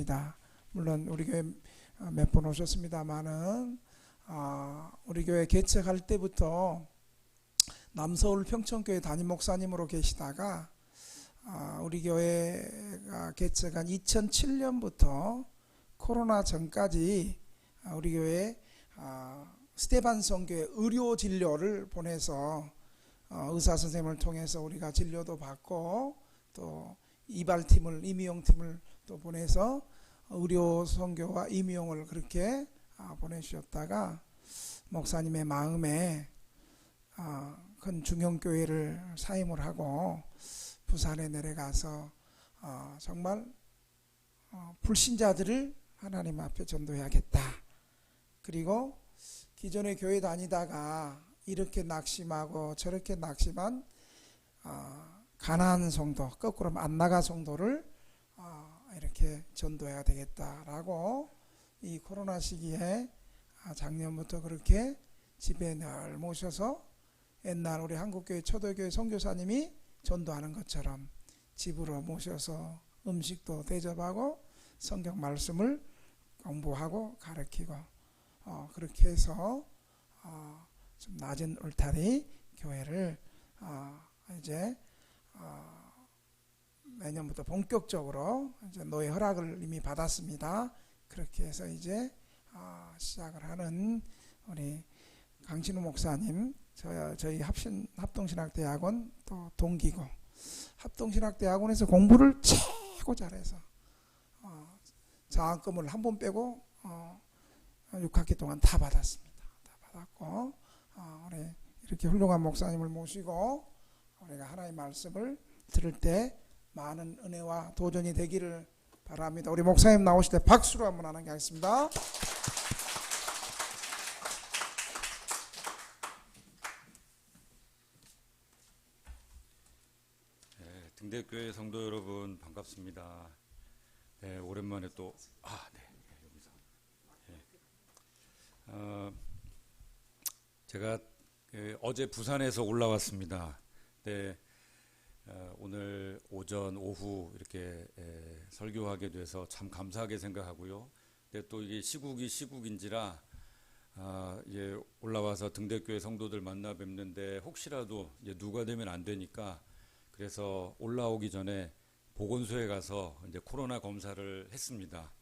있습니다. 물론 우리 교회 몇 번 오셨습니다만은 우리 교회 개척할 때부터 남서울 평천교회 담임 목사님으로 계시다가 우리 교회가 개척한 2007년부터 코로나 전까지 우리 교회 스테반 성교회 의료 진료를 보내서 의사 선생님을 통해서 우리가 진료도 받고 또 이발팀을 임의용팀을 또 보내서 의료 선교와 임의용을 그렇게 보내주셨다가 목사님의 마음에 큰 중형교회를 사임을 하고 부산에 내려가서 정말 불신자들을 하나님 앞에 전도해야겠다. 그리고 기존에 교회 다니다가 이렇게 낙심하고 저렇게 낙심한 가나안 성도, 거꾸로 안나가 성도를 이렇게 전도해야 되겠다라고 이 코로나 시기에 작년부터 그렇게 집에 늘 모셔서 옛날 우리 한국교회 초대교회 선교사님이 전도하는 것처럼 집으로 모셔서 음식도 대접하고 성경 말씀을 공부하고 가르치고 그렇게 해서 좀 낮은 울타리 교회를 이제 내년부터 본격적으로 이제 노예 허락을 이미 받았습니다. 그렇게 해서 이제 시작을 하는 우리 강신우 목사님, 저희 합동신학대학원 또 동기고 합동신학대학원에서 공부를 최고 잘해서 장학금을 한 번 빼고 6학기 동안 다 받았습니다. 다 받았고 우리 이렇게 훌륭한 목사님을 모시고 우리가 하나님의 말씀을 들을 때 많은 은혜와 도전이 되기를 바랍니다. 우리 목사님 나오실 때 박수로 한번 하는 게 하겠습니다. 등대교회 성도 여러분 반갑습니다. 네, 오랜만에 또 여기서 제가 어제 부산에서 올라왔습니다. 네, 오늘 오전 오후 이렇게 설교하게 돼서 참 감사하게 생각하고요. 근데 또 이게 시국이 시국인지라 이제 올라와서 등대교회 성도들 만나 뵙는데 혹시라도 이제 누가 되면 안 되니까 그래서 올라오기 전에 보건소에 가서 이제 코로나 검사를 했습니다.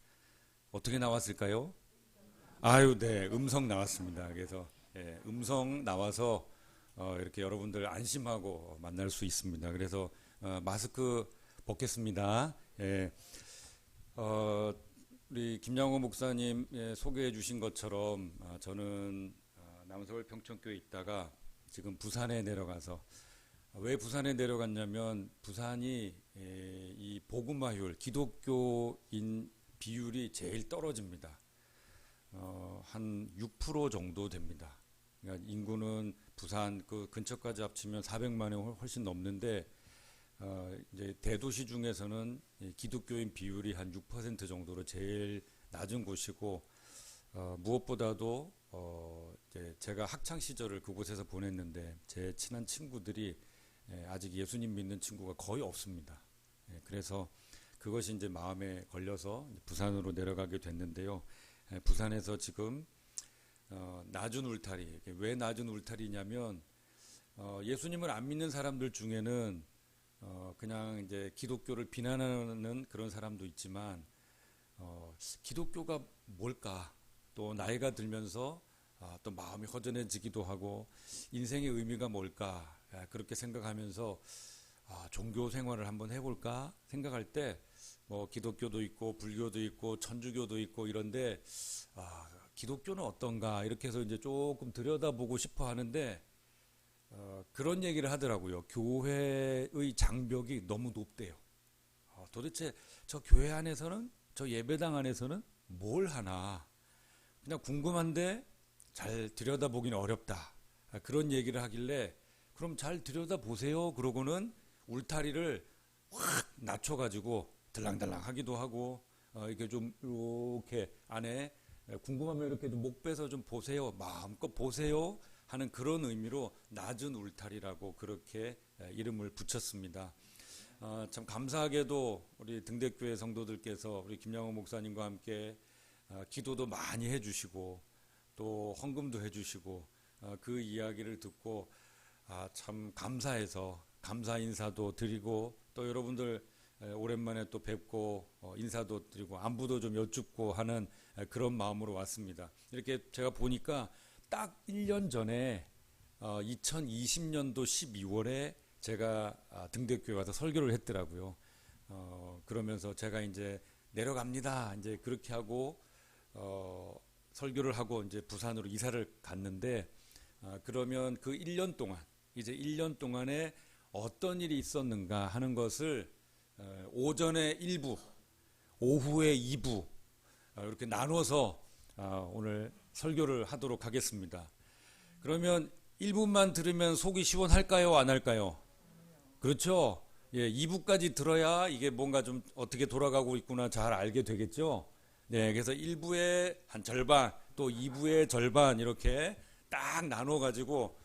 어떻게 나왔을까요? 네, 음성 나왔습니다. 그래서 음성 나와서 이렇게 여러분들 안심하고 만날 수 있습니다. 그래서 마스크 벗겠습니다. 우리 김양호 목사님 소개해 주신 것처럼 저는 남서울 평천교에 있다가 지금 부산에 내려가서 왜 부산에 내려갔냐면 부산이 이 복음화율, 기독교인 비율이 제일 떨어집니다. 한 6% 정도 됩니다. 그러니까 인구는 부산 그 근처까지 합치면 400만이 훨씬 넘는데 이제 대도시 중에서는 기독교인 비율이 한 6% 정도로 제일 낮은 곳이고 무엇보다도 이제 제가 학창 시절을 그곳에서 보냈는데 제 친한 친구들이 아직 예수님 믿는 친구가 거의 없습니다. 그래서 그것이 이제 마음에 걸려서 부산으로 내려가게 됐는데요. 부산에서 지금 낮은 울타리, 왜 낮은 울타리냐면 예수님을 안 믿는 사람들 중에는 그냥 이제 기독교를 비난하는 그런 사람도 있지만 기독교가 뭘까? 또 나이가 들면서 또 마음이 허전해지기도 하고 인생의 의미가 뭘까? 그렇게 생각하면서 종교 생활을 한번 해볼까 생각할 때 뭐 기독교도 있고 불교도 있고 천주교도 있고 이런데 기독교는 어떤가 이렇게 해서 이제 조금 들여다보고 싶어 하는데 그런 얘기를 하더라고요. 교회의 장벽이 너무 높대요. 도대체 저 교회 안에서는 저 예배당 안에서는 뭘 하나 그냥 궁금한데 잘 들여다보기는 어렵다. 그런 얘기를 하길래 그럼 잘 들여다보세요. 그러고는 울타리를 확 낮춰가지고 들랑달랑 하기도 하고 이렇게 좀 이렇게 안에 궁금하면 이렇게 좀 목 빼서 좀 보세요. 마음껏 보세요. 하는 그런 의미로 낮은 울타리라고 그렇게 이름을 붙였습니다. 참 감사하게도 우리 등대교회 성도들께서 우리 김양호 목사님과 함께 기도도 많이 해주시고 또 헌금도 해주시고 그 이야기를 듣고 참 감사해서 감사 인사도 드리고 또 여러분들 오랜만에 또 뵙고 인사도 드리고 안부도 좀 여쭙고 하는 그런 마음으로 왔습니다. 이렇게 제가 보니까 딱 1년 전에 2020년도 12월에 제가 등대교회 와서 설교를 했더라고요. 그러면서 제가 이제 내려갑니다. 이제 그렇게 하고 설교를 하고 이제 부산으로 이사를 갔는데 그러면 그 1년 동안 이제 1년 동안에 어떤 일이 있었는가 하는 것을 오전에 1부, 오후에 2부 이렇게 나눠서 오늘 설교를 하도록 하겠습니다. 그러면 1부만 들으면 속이 시원할까요? 안 할까요? 그렇죠? 예, 2부까지 들어야 이게 뭔가 좀 어떻게 돌아가고 있구나 잘 알게 되겠죠? 네, 그래서 1부의 한 절반, 또 2부의 절반 이렇게 딱 나눠가지고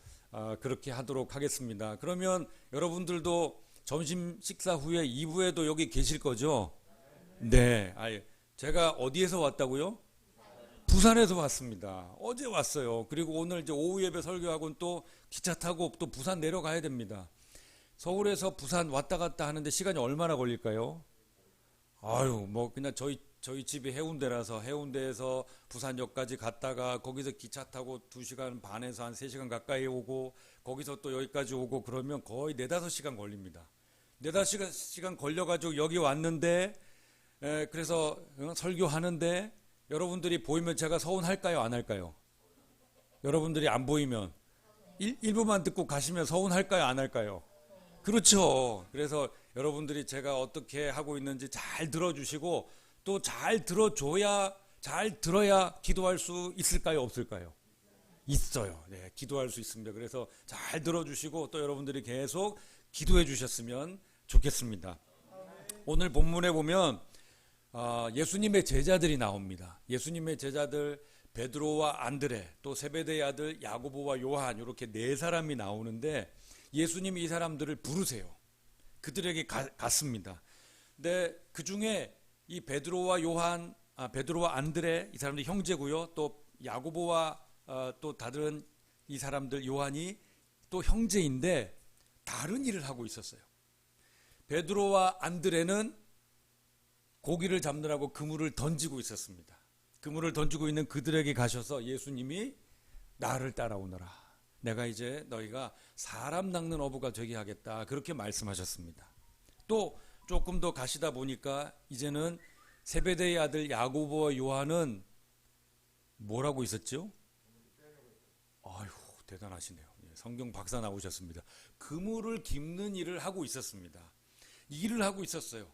그렇게 하도록 하겠습니다. 그러면 여러분들도 점심 식사 후에 2부에도 여기 계실 거죠? 네, 제가 어디에서 왔다고요? 부산에서 왔습니다. 어제 왔어요. 그리고 오늘 이제 오후 예배 설교하고는 또 기차 타고 또 부산 내려가야 됩니다. 서울에서 부산 왔다 갔다 하는데 시간이 얼마나 걸릴까요? 뭐 그냥 저희 집이 해운대라서 해운대에서 부산역까지 갔다가 거기서 기차 타고 2시간 반에서 한 3시간 가까이 오고 거기서 또 여기까지 오고 그러면 거의 4-5시간 걸립니다. 4-5시간 걸려가지고 여기 왔는데 그래서 설교하는데 여러분들이 보이면 제가 서운할까요? 안 할까요? 여러분들이 안 보이면 1부만 듣고 가시면 서운할까요? 안 할까요? 그렇죠. 그래서 여러분들이 제가 어떻게 하고 있는지 잘 들어주시고 또 잘 들어야 기도할 수 있을까요? 없을까요? 있어요. 네, 기도할 수 있습니다. 그래서 잘 들어주시고 또 여러분들이 계속 기도해 주셨으면 좋겠습니다. 오늘 본문에 보면 예수님의 제자들이 나옵니다. 예수님의 제자들 베드로와 안드레 또 세베대의 아들 야고보와 요한 이렇게 4사람이 나오는데 예수님이 이 사람들을 부르세요. 그들에게 갔습니다. 근데 그 중에 이 베드로와 안드레 이 사람들 형제고요. 또 야고보와 또 다른 이 사람들 요한이 또 형제인데 다른 일을 하고 있었어요. 베드로와 안드레는 고기를 잡느라고 그물을 던지고 있었습니다. 그물을 던지고 있는 그들에게 가셔서 예수님이 나를 따라오너라. 내가 이제 너희가 사람 낚는 어부가 되게 하겠다. 그렇게 말씀하셨습니다. 또 조금 더 가시다 보니까 이제는 세베대의 아들 야고보와 요한은 뭐라고 있었죠? 아유, 대단하시네요. 성경 박사 나오셨습니다. 그물을 깁는 일을 하고 있었습니다. 일을 하고 있었어요.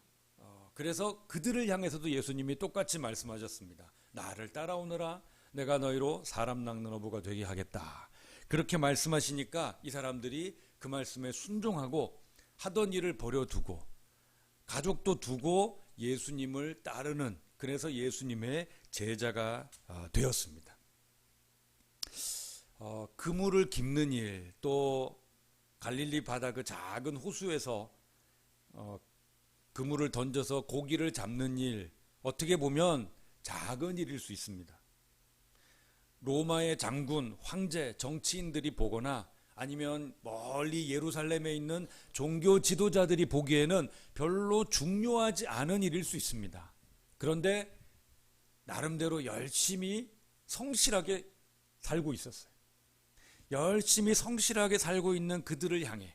그래서 그들을 향해서도 예수님이 똑같이 말씀하셨습니다. 나를 따라오너라. 내가 너희로 사람 낚는 어부가 되게 하겠다. 그렇게 말씀하시니까 이 사람들이 그 말씀에 순종하고 하던 일을 버려두고 가족도 두고 예수님을 따르는 그래서 예수님의 제자가 되었습니다. 그물을 깁는 일, 또 갈릴리 바다 그 작은 호수에서 그물을 던져서 고기를 잡는 일, 어떻게 보면 작은 일일 수 있습니다. 로마의 장군, 황제, 정치인들이 보거나 아니면 멀리 예루살렘에 있는 종교 지도자들이 보기에는 별로 중요하지 않은 일일 수 있습니다. 그런데 나름대로 열심히 성실하게 살고 있었어요. 열심히 성실하게 살고 있는 그들을 향해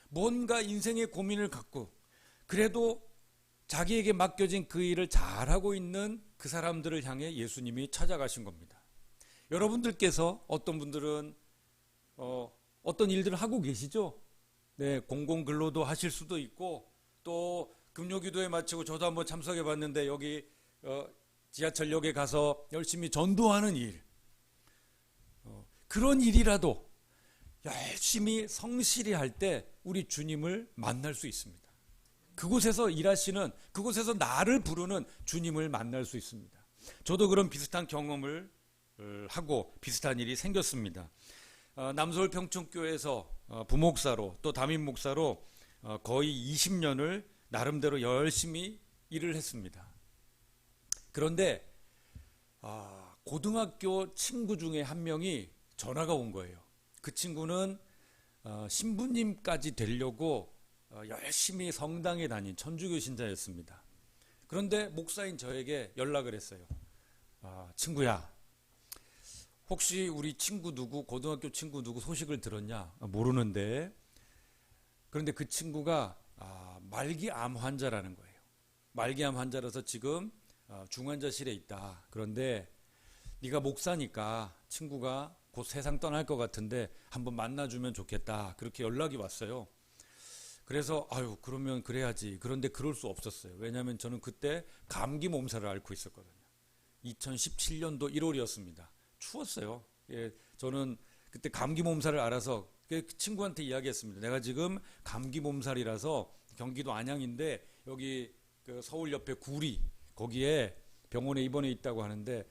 뭔가 인생의 고민을 갖고 그래도 자기에게 맡겨진 그 일을 잘하고 있는 그 사람들을 향해 예수님이 찾아가신 겁니다. 여러분들께서 어떤 분들은 어떤 일들을 하고 계시죠? 네, 공공근로도 하실 수도 있고 또 금요기도회 마치고 저도 한번 참석해 봤는데 여기 지하철역에 가서 열심히 전도하는 일, 그런 일이라도 열심히 성실히 할 때 우리 주님을 만날 수 있습니다. 그곳에서 일하시는, 그곳에서 나를 부르는 주님을 만날 수 있습니다. 저도 그런 비슷한 경험을 하고 비슷한 일이 생겼습니다. 남서울 평촌교회에서 부목사로 또 담임 목사로 거의 20년을 나름대로 열심히 일을 했습니다. 그런데 고등학교 친구 중에 한 명이 전화가 온 거예요. 그 친구는 신부님까지 되려고 열심히 성당에 다닌 천주교 신자였습니다. 그런데 목사인 저에게 연락을 했어요. 친구야, 혹시 우리 친구 누구, 고등학교 친구 누구 소식을 들었냐? 모르는데. 그런데 그 친구가 말기암 환자라는 거예요. 말기암 환자라서 지금 중환자실에 있다. 그런데 네가 목사니까 친구가 곧 세상 떠날 것 같은데 한번 만나주면 좋겠다. 그렇게 연락이 왔어요. 그래서 그러면 그래야지. 그런데 그럴 수 없었어요. 왜냐하면 저는 그때 감기 몸살을 앓고 있었거든요. 2017년도 1월이었습니다. 추웠어요. 예, 저는 그때 감기 몸살을 앓아서 그 친구한테 이야기했습니다. 내가 지금 감기 몸살이라서 경기도 안양인데 여기 그 서울 옆에 구리 거기에 병원에 입원해 있다고 하는데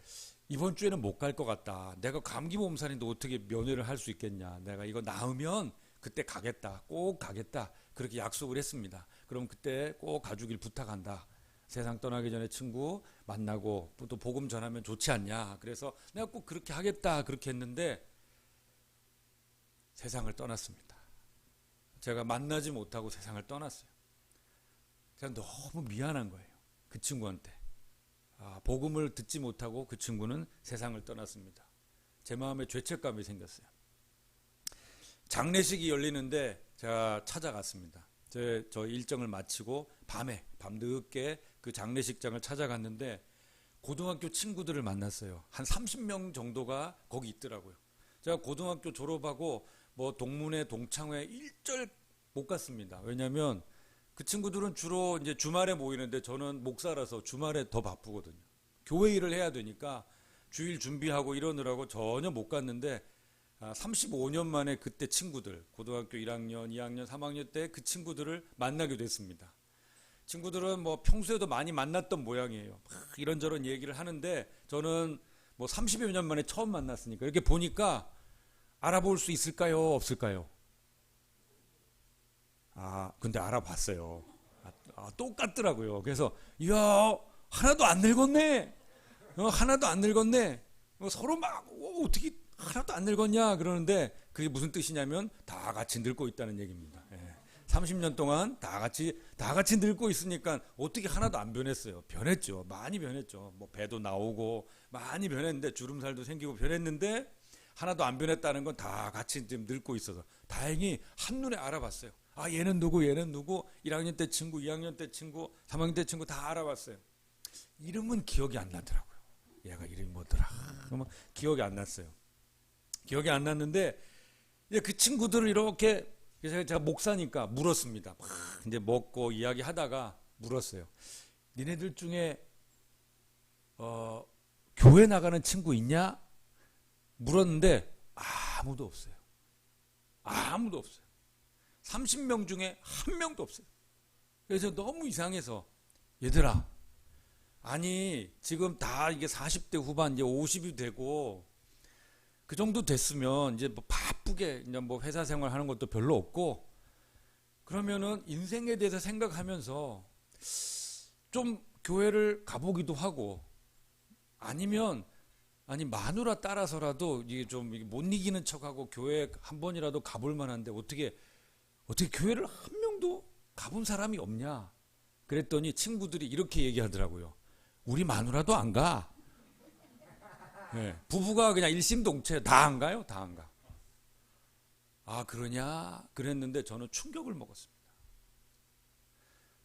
이번 주에는 못 갈 것 같다. 내가 감기 몸살인데 어떻게 면회를 할 수 있겠냐. 내가 이거 나으면 그때 가겠다. 꼭 가겠다. 그렇게 약속을 했습니다. 그럼 그때 꼭 가주길 부탁한다. 세상 떠나기 전에 친구 만나고 또 복음 전하면 좋지 않냐. 그래서 내가 꼭 그렇게 하겠다. 그렇게 했는데 세상을 떠났습니다. 제가 만나지 못하고 세상을 떠났어요. 제가 너무 미안한 거예요. 그 친구한테. 복음을 듣지 못하고 그 친구는 세상을 떠났습니다. 제 마음에 죄책감이 생겼어요. 장례식이 열리는데 제가 찾아갔습니다. 저 일정을 마치고 밤늦게 그 장례식장을 찾아갔는데 고등학교 친구들을 만났어요. 한 30명 정도가 거기 있더라고요. 제가 고등학교 졸업하고 뭐 동문회, 동창회 일절 못 갔습니다. 왜냐하면 그 친구들은 주로 이제 주말에 모이는데 저는 목사라서 주말에 더 바쁘거든요. 교회 일을 해야 되니까 주일 준비하고 이러느라고 전혀 못 갔는데 35년 만에 그때 친구들, 고등학교 1학년, 2학년, 3학년 때 그 친구들을 만나게 됐습니다. 친구들은 뭐 평소에도 많이 만났던 모양이에요. 이런저런 얘기를 하는데 저는 뭐 30여 년 만에 처음 만났으니까 이렇게 보니까 알아볼 수 있을까요? 없을까요? 근데 알아봤어요. 똑같더라고요. 그래서 이야, 하나도 안 늙었네. 하나도 안 늙었네. 서로 막 어떻게 하나도 안 늙었냐 그러는데 그게 무슨 뜻이냐면 다 같이 늙고 있다는 얘기입니다. 30년 동안 다 같이 늙고 있으니까 어떻게 하나도 안 변했어요. 변했죠. 많이 변했죠. 뭐 배도 나오고 많이 변했는데 주름살도 생기고 변했는데 하나도 안 변했다는 건 다 같이 지금 늙고 있어서 다행히 한눈에 알아봤어요. 얘는 누구, 1학년 때 친구, 2학년 때 친구, 3학년 때 친구 다 알아봤어요. 이름은 기억이 안 나더라고요. 얘가 이름이 뭐더라. 그러면 기억이 안 났어요. 기억이 안 났는데 이제 그 친구들을 이렇게 제가 목사니까 물었습니다. 이제 먹고 이야기하다가 물었어요. 니네들 중에 교회 나가는 친구 있냐? 물었는데 아무도 없어요. 아무도 없어요. 30명 중에 한 명도 없어요. 그래서 너무 이상해서 얘들아, 아니 지금 다 이게 40대 후반 이제 50이 되고 그 정도 됐으면 이제 뭐 바쁘게 이제 뭐 회사 생활 하는 것도 별로 없고 그러면은 인생에 대해서 생각하면서 좀 교회를 가보기도 하고 아니면 마누라 따라서라도 이게 좀 못 이기는 척하고 교회 한 번이라도 가볼 만한데 어떻게 교회를 한 명도 가본 사람이 없냐? 그랬더니 친구들이 이렇게 얘기하더라고요. 우리 마누라도 안 가. 네, 부부가 그냥 일심동체 다 안 가요? 다 안 가. 그러냐? 그랬는데 저는 충격을 먹었습니다.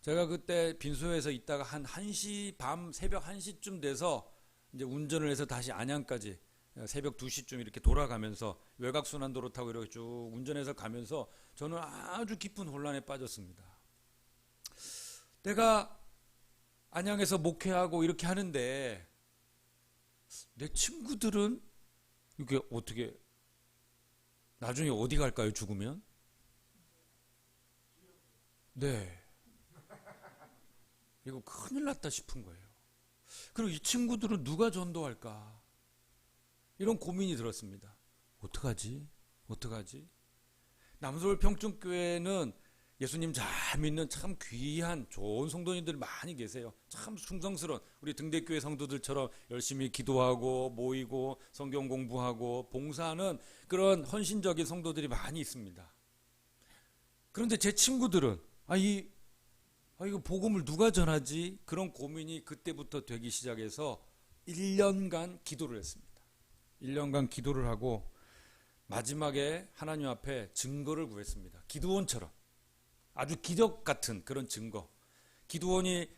제가 그때 빈소에서 있다가 한 1시 새벽 1시쯤 돼서 이제 운전을 해서 다시 안양까지 새벽 2시쯤 이렇게 돌아가면서 외곽순환도로 타고 이렇게 쭉 운전해서 가면서 저는 아주 깊은 혼란에 빠졌습니다. 내가 안양에서 목회하고 이렇게 하는데 내 친구들은 이게 어떻게 나중에 어디 갈까요? 죽으면? 네. 이거 큰일 났다 싶은 거예요. 그리고 이 친구들은 누가 전도할까? 이런 고민이 들었습니다. 어떡하지? 남서울 평촌교회는 예수님 잘 믿는 참 귀한 좋은 성도님들 많이 계세요. 참 충성스러운 우리 등대교회 성도들처럼 열심히 기도하고 모이고 성경 공부하고 봉사하는 그런 헌신적인 성도들이 많이 있습니다. 그런데 제 친구들은 이거 복음을 누가 전하지? 그런 고민이 그때부터 되기 시작해서 1년간 기도를 했습니다. 1년간 기도를 하고 마지막에 하나님 앞에 증거를 구했습니다. 기드온처럼 아주 기적 같은 그런 증거. 기드온이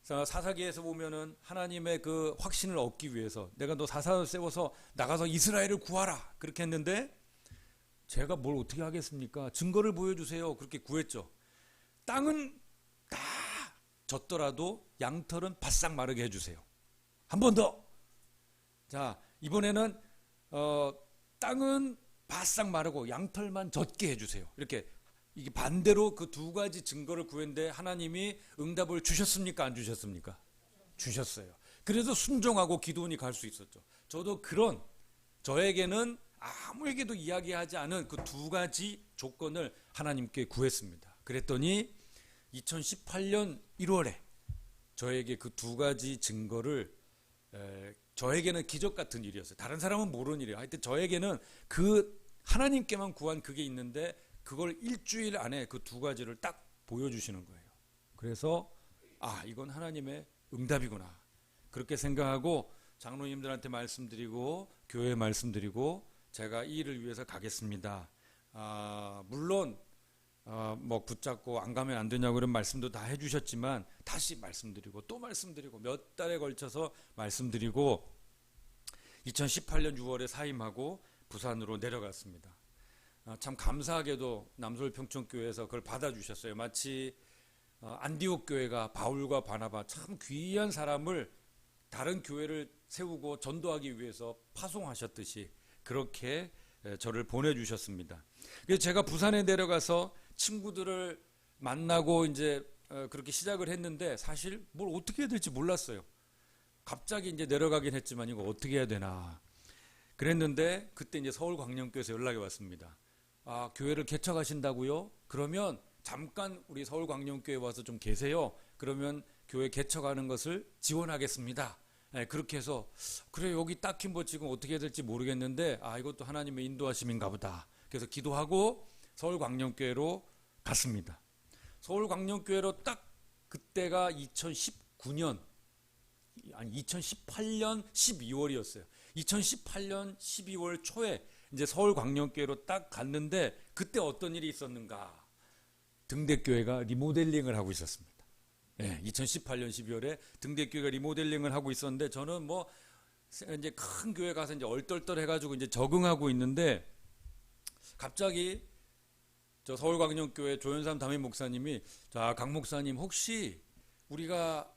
사사기에서 보면은 하나님의 그 확신을 얻기 위해서 내가 너 사사를 세워서 나가서 이스라엘을 구하라 그렇게 했는데 제가 뭘 어떻게 하겠습니까? 증거를 보여주세요. 그렇게 구했죠. 땅은 다 졌더라도 양털은 바싹 마르게 해주세요. 한 번 더. 자, 이번에는 땅은 바싹 마르고 양털만 젖게 해주세요. 이렇게 이게 반대로 그 두 가지 증거를 구했는데 하나님이 응답을 주셨습니까? 안 주셨습니까? 주셨어요. 그래서 순종하고 기도원이 갈 수 있었죠. 저도 그런 저에게는 아무에게도 이야기하지 않은 그 두 가지 조건을 하나님께 구했습니다. 그랬더니 2018년 1월에 저에게 그 두 가지 증거를 저에게는 기적 같은 일이었어요. 다른 사람은 모르는 일이에요. 하여튼 저에게는 그 하나님께만 구한 그게 있는데 그걸 일주일 안에 그 두 가지를 딱 보여주시는 거예요. 그래서 이건 하나님의 응답이구나. 그렇게 생각하고 장로님들한테 말씀드리고 교회에 말씀드리고 제가 이 일을 위해서 가겠습니다. 물론 뭐 붙잡고 안 가면 안 되냐고 그런 말씀도 다 해주셨지만 다시 말씀드리고 또 말씀드리고 몇 달에 걸쳐서 말씀드리고 2018년 6월에 사임하고 부산으로 내려갔습니다. 참 감사하게도 남서울 평촌교회에서 그걸 받아주셨어요. 마치 안디옥 교회가 바울과 바나바 참 귀한 사람을 다른 교회를 세우고 전도하기 위해서 파송하셨듯이 그렇게 저를 보내주셨습니다. 그래서 제가 부산에 내려가서 친구들을 만나고 이제 그렇게 시작을 했는데 사실 뭘 어떻게 해야 될지 몰랐어요. 갑자기 이제 내려가긴 했지만 이거 어떻게 해야 되나 그랬는데 그때 이제 서울광령교회에서 연락이 왔습니다. 교회를 개척하신다고요? 그러면 잠깐 우리 서울광령교회 와서 좀 계세요. 그러면 교회 개척하는 것을 지원하겠습니다. 그렇게 해서 그래 여기 딱히 뭐 지금 어떻게 해야 될지 모르겠는데 이것도 하나님의 인도하심인가 보다. 그래서 기도하고 서울광령교회로 갔습니다. 서울광령교회로 딱 그때가 2018년 12월이었어요. 2018년 12월 초에 이제 서울광령교회로 딱 갔는데 그때 어떤 일이 있었는가? 등대교회가 리모델링을 하고 있었습니다. 2018년 12월에 등대교회가 리모델링을 하고 있었는데 저는 뭐 이제 큰 교회 가서 이제 얼떨떨해가지고 이제 적응하고 있는데 갑자기 저 서울광령교회 조현삼 담임 목사님이 자, 강 목사님 혹시 우리가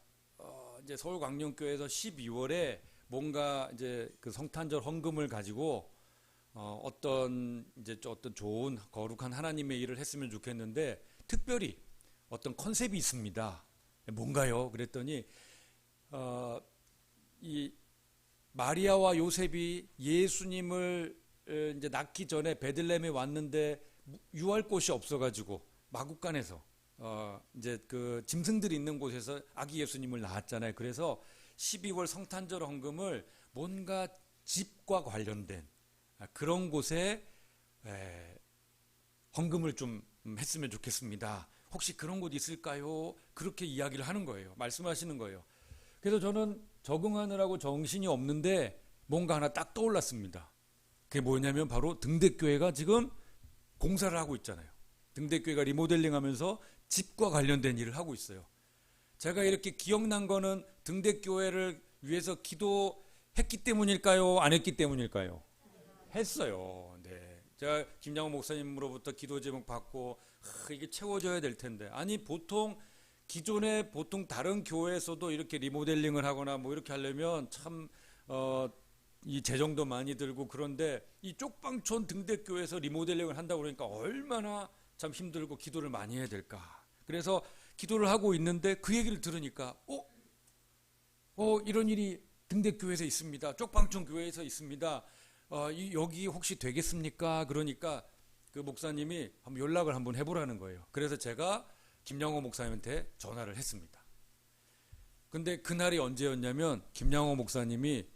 이제 서울광령교회에서 12월에 뭔가 이제 그 성탄절 헌금을 가지고 어떤 좋은 거룩한 하나님의 일을 했으면 좋겠는데 특별히 어떤 컨셉이 있습니다. 뭔가요? 그랬더니 이 마리아와 요셉이 예수님을 이제 낳기 전에 베들레헴에 왔는데 유할 곳이 없어가지고 마국간에서 이제 그 짐승들이 있는 곳에서 아기 예수님을 낳았잖아요. 그래서 12월 성탄절 헌금을 뭔가 집과 관련된 그런 곳에 헌금을 좀 했으면 좋겠습니다. 혹시 그런 곳 있을까요? 그렇게 이야기를 하는 거예요. 말씀하시는 거예요. 그래서 저는 적응하느라고 정신이 없는데 뭔가 하나 딱 떠올랐습니다. 그게 뭐냐면 바로 등대교회가 지금 공사를 하고 있잖아요. 등대교회가 리모델링 하면서 집과 관련된 일을 하고 있어요. 제가 이렇게 기억난 거는 등대교회를 위해서 기도했기 때문일까요? 안 했기 때문일까요? 했어요. 네. 제가 김양호 목사님으로부터 기도 제목 받고 이게 채워져야 될 텐데 보통 기존에 다른 교회에서도 이렇게 리모델링을 하거나 뭐 이렇게 하려면 참 이 재정도 많이 들고 그런데 이 쪽방촌 등대교회에서 리모델링을 한다고 그러니까 얼마나 참 힘들고 기도를 많이 해야 될까. 그래서 기도를 하고 있는데 그 얘기를 들으니까 이런 일이 등대교회에서 있습니다. 쪽방촌 교회에서 있습니다. 여기 혹시 되겠습니까? 그러니까 그 목사님이 한번 연락을 한번 해보라는 거예요. 그래서 제가 김양호 목사님한테 전화를 했습니다. 근데 그날이 언제였냐면 김양호 목사님이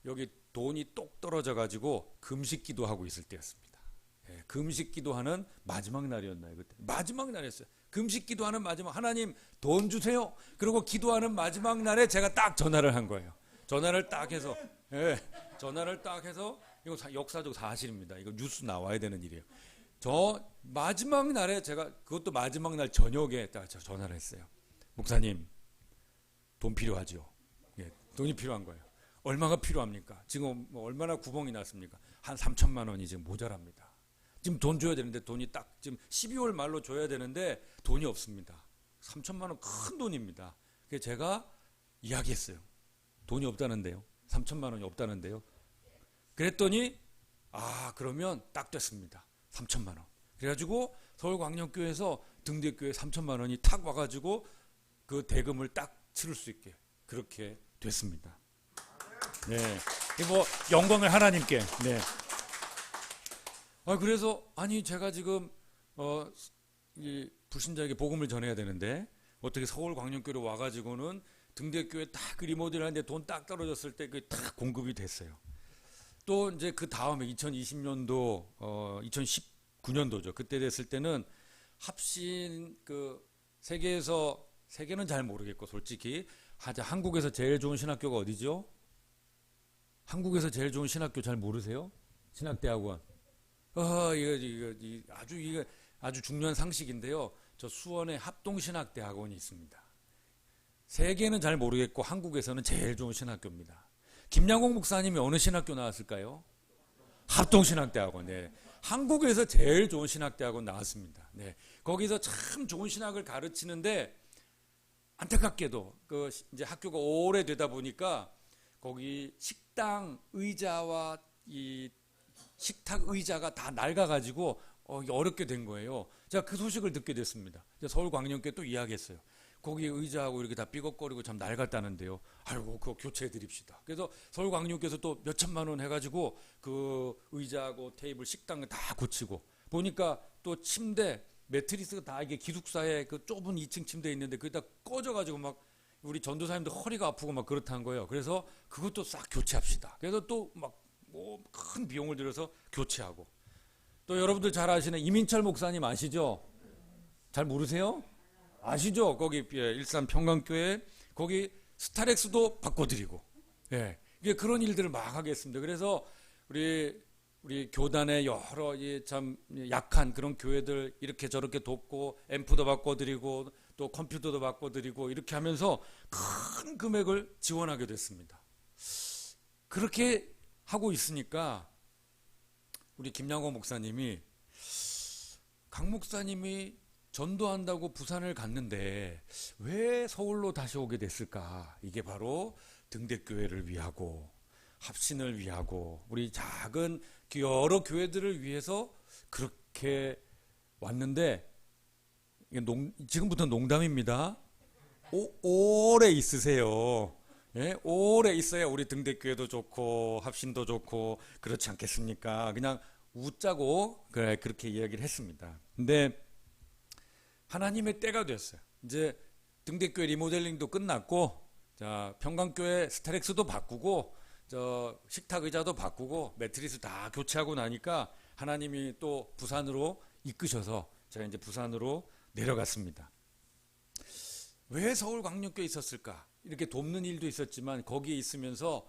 여기 돈이 똑 떨어져 가지고 금식 기도하고 있을 때였습니다. 예, 금식 기도하는 마지막 날이었나요? 그때 마지막 날이었어요. 금식 기도하는 마지막, 하나님 돈 주세요. 그리고 기도하는 마지막 날에 제가 딱 전화를 한 거예요. 전화를 딱 해서, 예, 전화를 딱 해서, 이거 역사적 사실입니다. 이거 뉴스 나와야 되는 일이에요. 저 마지막 날에 제가, 그것도 마지막 날 저녁에 딱 전화를 했어요. 목사님, 돈 필요하죠? 예, 돈이 필요한 거예요. 얼마가 필요합니까? 지금 뭐 얼마나 구멍이 났습니까? 한 3천만 원이 지금 모자랍니다. 지금 돈 줘야 되는데 돈이 딱 지금 12월 말로 줘야 되는데 돈이 없습니다. 3천만 원 큰 돈입니다. 그래서 제가 이야기했어요. 돈이 없다는데요. 3천만 원이 없다는데요. 그랬더니 그러면 딱 됐습니다. 3천만 원. 그래가지고 서울광역교회에서 등대교회 3천만 원이 탁 와가지고 그 대금을 딱 치를 수 있게 그렇게 됐습니다. 네, 뭐 영광을 하나님께. 네. 그래서 제가 지금 이 불신자에게 복음을 전해야 되는데 어떻게 서울광역교회로 와가지고는 등대교회 딱 리모델하는데 돈 딱 떨어졌을 때 그 딱 공급이 됐어요. 또 이제 그 다음에 2020년도 2019년도죠. 그때 됐을 때는 합신 그 세계는 잘 모르겠고 솔직히 한국에서 제일 좋은 신학교가 어디죠? 한국에서 제일 좋은 신학교 잘 모르세요? 신학대학원. 이거 아주 중요한 상식인데요. 저 수원에 합동신학대학원이 있습니다. 세계는 잘 모르겠고 한국에서는 제일 좋은 신학교입니다. 김양공 목사님이 어느 신학교 나왔을까요? 합동신학대학원. 네. 한국에서 제일 좋은 신학대학원 나왔습니다. 네. 거기서 참 좋은 신학을 가르치는데 안타깝게도 그 이제 학교가 오래되다 보니까 거기 식당 의자와 이 식탁 의자가 다 낡아가지고 어렵게 된 거예요. 제가 그 소식을 듣게 됐습니다. 서울광역교회 또 이야기했어요. 거기 의자하고 이렇게 다 삐걱거리고 참 낡았다는데요. 아이고 그거 교체해 드립시다. 그래서 서울광역교회에서 또 몇 천만 원 해가지고 그 의자하고 테이블 식당을 다 고치고 보니까 또 침대 매트리스가 다 이게 기숙사에 그 좁은 2층 침대 있는데 그게 다 꺼져가지고 막 우리 전도사님들 허리가 아프고 막 그렇다는 거예요. 그래서 그것도 싹 교체합시다. 그래서 또 막 뭐 큰 비용을 들여서 교체하고 또 여러분들 잘 아시는 이민철 목사님 아시죠? 잘 모르세요? 아시죠? 거기 일산 평강교회 거기 스타렉스도 바꿔드리고 예 이게 그런 일들을 막 하겠습니다. 그래서 우리 교단의 여러 참 약한 그런 교회들 이렇게 저렇게 돕고 앰프도 바꿔드리고 또 컴퓨터도 바꿔드리고 이렇게 하면서 큰 금액을 지원하게 됐습니다. 그렇게 하고 있으니까 우리 김양호 목사님이 강 목사님이 전도한다고 부산을 갔는데 왜 서울로 다시 오게 됐을까? 이게 바로 등대교회를 위하고 합신을 위하고 우리 작은 여러 교회들을 위해서 그렇게 왔는데 지금부터 농담입니다. 오래 있으세요. 예? 오래 있어야 우리 등대교회도 좋고 합신도 좋고 그렇지 않겠습니까? 그냥 웃자고 그렇게 이야기를 했습니다. 근데 하나님의 때가 됐어요. 이제 등대교회 리모델링도 끝났고 자 평강교회 스타렉스도 바꾸고 저 식탁 의자도 바꾸고 매트리스 다 교체하고 나니까 하나님이 또 부산으로 이끄셔서 제가 이제 부산으로 내려갔습니다. 왜 서울광역교에 있었을까? 이렇게 돕는 일도 있었지만 거기에 있으면서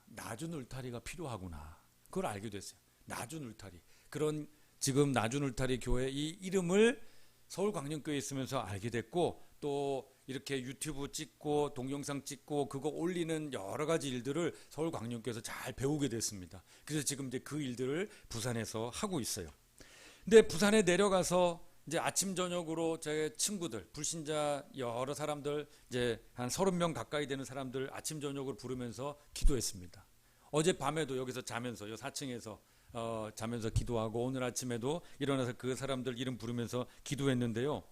낮은 울타리가 필요하구나. 그걸 알게 됐어요. 낮은 울타리. 그런 지금 낮은 울타리 교회 이 이름을 서울광역교에 있으면서 알게 됐고 또 이렇게 유튜브 찍고 동영상 찍고 그거 올리는 여러 가지 일들을 서울광역교에서 잘 배우게 됐습니다. 그래서 지금 이제 그 일들을 부산에서 하고 있어요. 근데 부산에 내려가서 이제 아침 저녁으로 제 친구들 불신자 여러 사람들 이제 한 30명 가까이 되는 사람들 아침 저녁으로 부르면서 기도했습니다. 어젯밤에도 여기서 자면서 요 4층에서 자면서 기도하고 오늘 아침에도 일어나서 그 사람들 이름 부르면서 기도했는데요.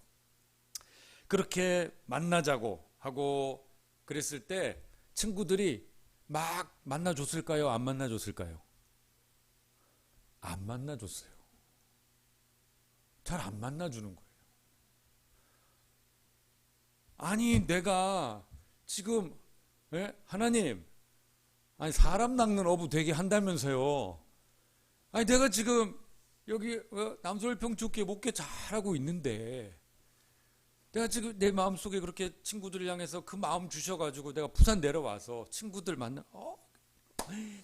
그렇게 만나자고 하고 그랬을 때 친구들이 막 만나줬을까요? 안 만나줬을까요? 안 만나줬어요. 잘 안 만나주는 거예요. 아니 내가 지금 하나님, 아니 사람 낚는 어부 되게 한다면서요. 아니 내가 지금 여기 남서울 평축교회 목회 잘하고 있는데 내가 지금 내 마음속에 그렇게 친구들을 향해서 그 마음 주셔가지고 내가 부산 내려와서 친구들 만나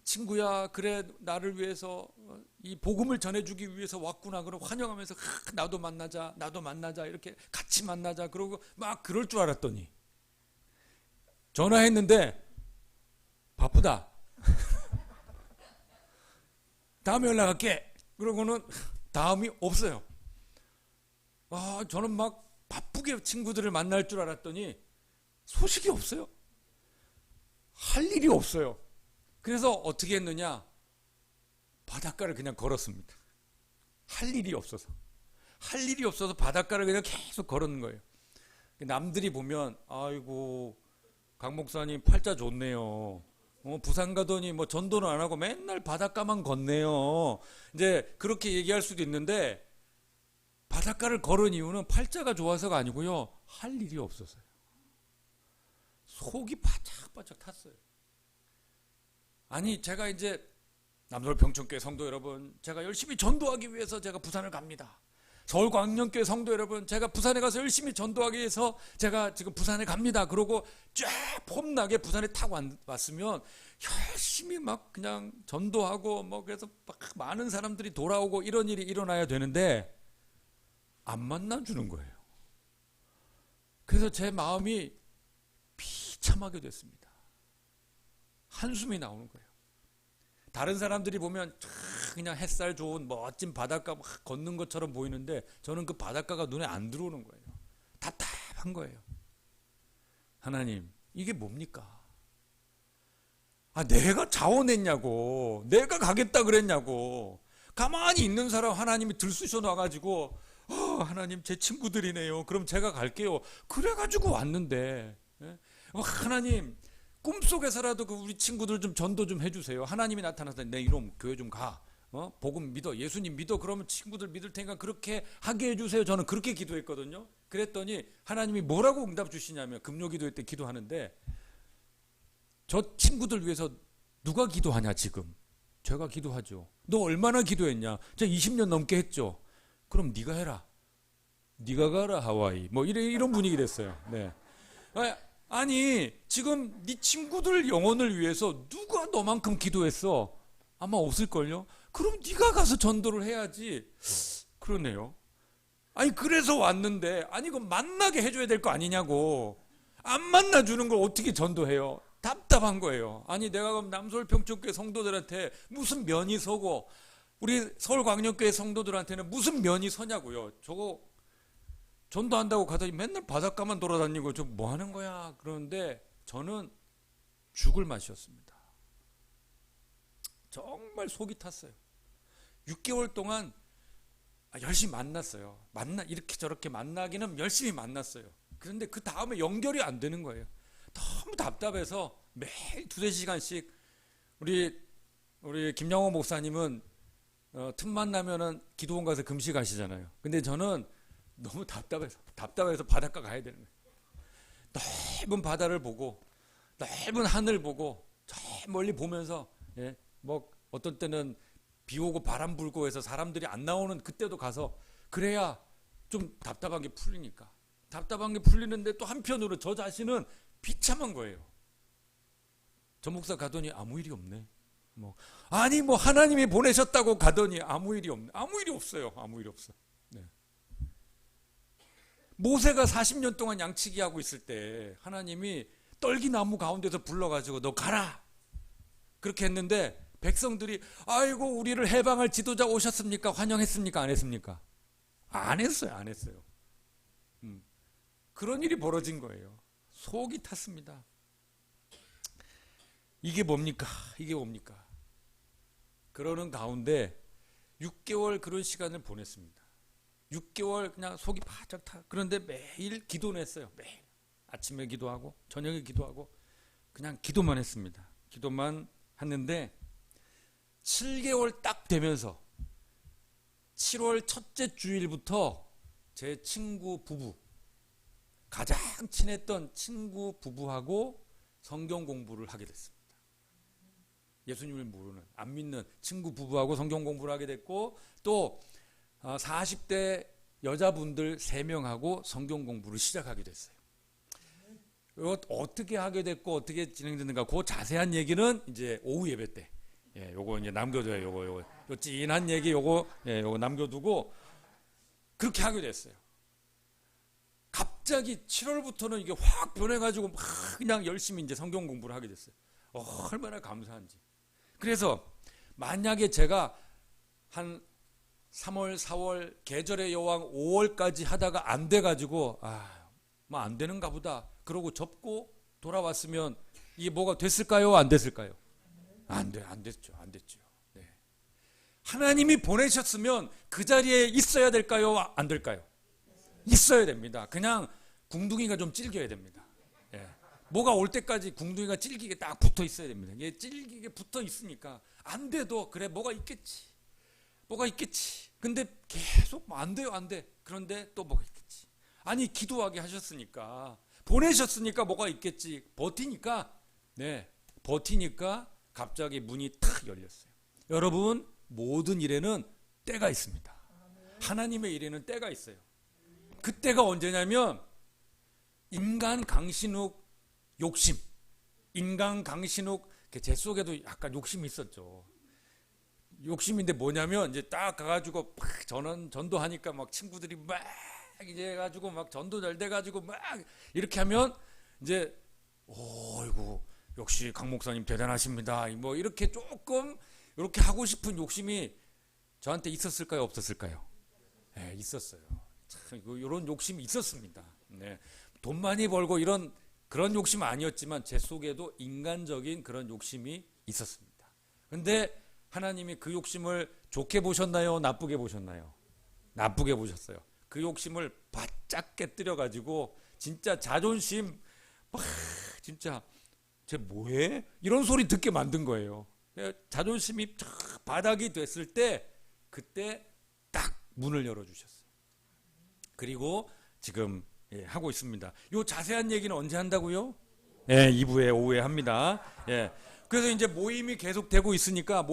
친구야 그래 나를 위해서 이 복음을 전해주기 위해서 왔구나 그러고 환영하면서 나도 만나자 이렇게 같이 만나자 그러고 막 그럴 줄 알았더니 전화했는데 바쁘다 다음에 연락할게 그러고는 다음이 없어요. 저는 막 바쁘게 친구들을 만날 줄 알았더니 소식이 없어요. 할 일이 없어요. 그래서 어떻게 했느냐? 바닷가를 그냥 걸었습니다. 할 일이 없어서 바닷가를 그냥 계속 걸었는 거예요. 남들이 보면 아이고 강 목사님 팔자 좋네요. 부산 가더니 뭐 전도는 안 하고 맨날 바닷가만 걷네요. 이제 그렇게 얘기할 수도 있는데 바닷가를 걸은 이유는 팔자가 좋아서가 아니고요. 할 일이 없어서요. 속이 바짝바짝 탔어요. 아니 제가 이제 남서울 평촌교회 성도 여러분, 제가 열심히 전도하기 위해서 제가 부산을 갑니다. 서울광명교회 성도 여러분, 제가 부산에 가서 열심히 전도하기 위해서 제가 지금 부산에 갑니다. 그러고 쫙 폼나게 부산에 타고 왔으면 열심히 막 그냥 전도하고 뭐 그래서 막 많은 사람들이 돌아오고 이런 일이 일어나야 되는데 안 만나주는 거예요. 그래서 제 마음이 비참하게 됐습니다. 한숨이 나오는 거예요. 다른 사람들이 보면 그냥 햇살 좋은 멋진 바닷가 막 걷는 것처럼 보이는데 저는 그 바닷가가 눈에 안 들어오는 거예요. 답답한 거예요. 하나님, 이게 뭡니까? 내가 자원했냐고, 내가 가겠다 그랬냐고. 가만히 있는 사람 하나님이 들쑤셔 놔가지고 하나님 제 친구들이네요. 그럼 제가 갈게요. 그래가지고 왔는데 하나님 꿈속에서라도 우리 친구들 좀 전도 좀 해주세요. 하나님이 나타나서 내 이놈 교회 좀 가. 복음 믿어. 예수님 믿어. 그러면 친구들 믿을 테니까 그렇게 하게 해주세요. 저는 그렇게 기도했거든요. 그랬더니 하나님이 뭐라고 응답 주시냐면 금요기도회 때 기도하는데 저 친구들 위해서 누가 기도하냐 지금. 제가 기도하죠. 너 얼마나 기도했냐. 제가 20년 넘게 했죠. 그럼 네가 해라. 네가 가라 하와이. 뭐 이런 분위기 됐어요. 네. 아니 지금 네 친구들 영혼을 위해서 누가 너만큼 기도했어? 아마 없을걸요? 그럼 네가 가서 전도를 해야지. 그러네요. 아니 그래서 왔는데 아니 이거 만나게 해줘야 될 거 아니냐고. 안 만나주는 걸 어떻게 전도해요? 답답한 거예요. 아니 내가 그럼 남서울 평촌교회 성도들한테 무슨 면이 서고 우리 서울광역교회 성도들한테는 무슨 면이 서냐고요. 저거 전도한다고 가더니 맨날 바닷가만 돌아다니고 저 뭐 하는 거야. 그런데 저는 죽을 맛이었습니다. 정말 속이 탔어요. 6개월 동안 열심히 만났어요. 이렇게 저렇게 만나기는 열심히 만났어요. 그런데 그 다음에 연결이 안 되는 거예요. 너무 답답해서 매일 2-3시간씩 우리 김영호 목사님은 틈만 나면은 기도원 가서 금식하시잖아요. 근데 저는 너무 답답해서 바닷가 가야 되는 거예요. 넓은 바다를 보고 넓은 하늘 보고 저 멀리 보면서 뭐 어떤 때는 비 오고 바람 불고 해서 사람들이 안 나오는 그때도 가서 그래야 좀 답답한 게 풀리니까. 답답한 게 풀리는데 또 한편으로 저 자신은 비참한 거예요. 저 목사 가더니 아무 일이 없네. 아니 하나님이 보내셨다고 가더니 아무 일이 없네. 아무 일이 없어요. 아무 일이 없어. 네. 모세가 40년 동안 양치기 하고 있을 때 하나님이 떨기나무 가운데서 불러가지고 너 가라. 그렇게 했는데 백성들이 아이고 우리를 해방할 지도자 오셨습니까? 환영했습니까? 안 했습니까? 안 했어요. 안 했어요. 그런 일이 벌어진 거예요. 속이 탔습니다. 이게 뭡니까? 이게 뭡니까? 그러는 가운데 6개월 그런 시간을 보냈습니다. 6개월 그냥 속이 바짝 타. 그런데 매일 기도는 했어요. 매일 아침에 기도하고 저녁에 기도하고 그냥 기도만 했습니다. 기도만 했는데 7개월 딱 되면서 7월 첫째 주일부터 제 친구 부부, 가장 친했던 친구 부부하고 성경 공부를 하게 됐습니다. 예수님을 모르는, 안 믿는 친구 부부하고 성경 공부를 하게 됐고, 또 40대 여자분들 3명하고 성경 공부를 시작하게 됐어요. 어떻게 하게 됐고 어떻게 진행됐는가, 그 자세한 얘기는 이제 오후 예배 때, 요거 이제 남겨둬요. 요거 찐한 얘기 요거 남겨두고 그렇게 하게 됐어요. 갑자기 7월부터는 이게 확 변해가지고 막 그냥 열심히 이제 성경 공부를 하게 됐어요. 얼마나 감사한지. 그래서 만약에 제가 한 3월, 4월 계절의 여왕 5월까지 하다가 안 돼가지고 뭐 안 되는가 보다 그러고 접고 돌아왔으면 이게 뭐가 됐을까요? 안 됐을까요? 안 됐죠. 네. 하나님이 보내셨으면 그 자리에 있어야 될까요? 안 될까요? 있어야 됩니다. 그냥 궁둥이가 좀 찔겨야 됩니다. 뭐가 올 때까지 궁둥이가 찔기게 딱 붙어 있어야 됩니다. 이게 찔기게 붙어 있으니까 안 돼도 그래 뭐가 있겠지. 근데 계속 안 돼요, 안 돼. 그런데 또 뭐가 있겠지. 아니 기도하게 하셨으니까 보내셨으니까 뭐가 있겠지. 버티니까 갑자기 문이 탁 열렸어요. 여러분 모든 일에는 때가 있습니다. 하나님의 일에는 때가 있어요. 그때가 언제냐면 인간 강신욱 욕심. 인간 강신욱 제 속에도 약간 욕심이 있었죠. 욕심인데 뭐냐면 이제 딱 가가지고 막 전도하니까 막 친구들이 막 이제 해가지고 막 전도 잘 돼가지고 막 이렇게 하면 이제 어이구 역시 강 목사님 대단하십니다. 뭐 이렇게 조금 이렇게 하고 싶은 욕심이 저한테 있었을까요, 없었을까요? 네, 있었어요. 참 이런 욕심이 있었습니다. 네, 돈 많이 벌고 그런 욕심은 아니었지만 제 속에도 인간적인 그런 욕심이 있었습니다. 그런데 하나님이 그 욕심을 좋게 보셨나요? 나쁘게 보셨나요? 나쁘게 보셨어요. 그 욕심을 바짝 깨뜨려가지고 진짜 자존심 진짜 쟤 뭐해? 이런 소리 듣게 만든 거예요. 자존심이 바닥이 됐을 때 그때 딱 문을 열어주셨어요. 그리고 지금 하고 있습니다. 요 자세한 얘기는 언제 한다고요? 2부에 오후에 합니다. 그래서 이제 모임이 계속 되고 있으니까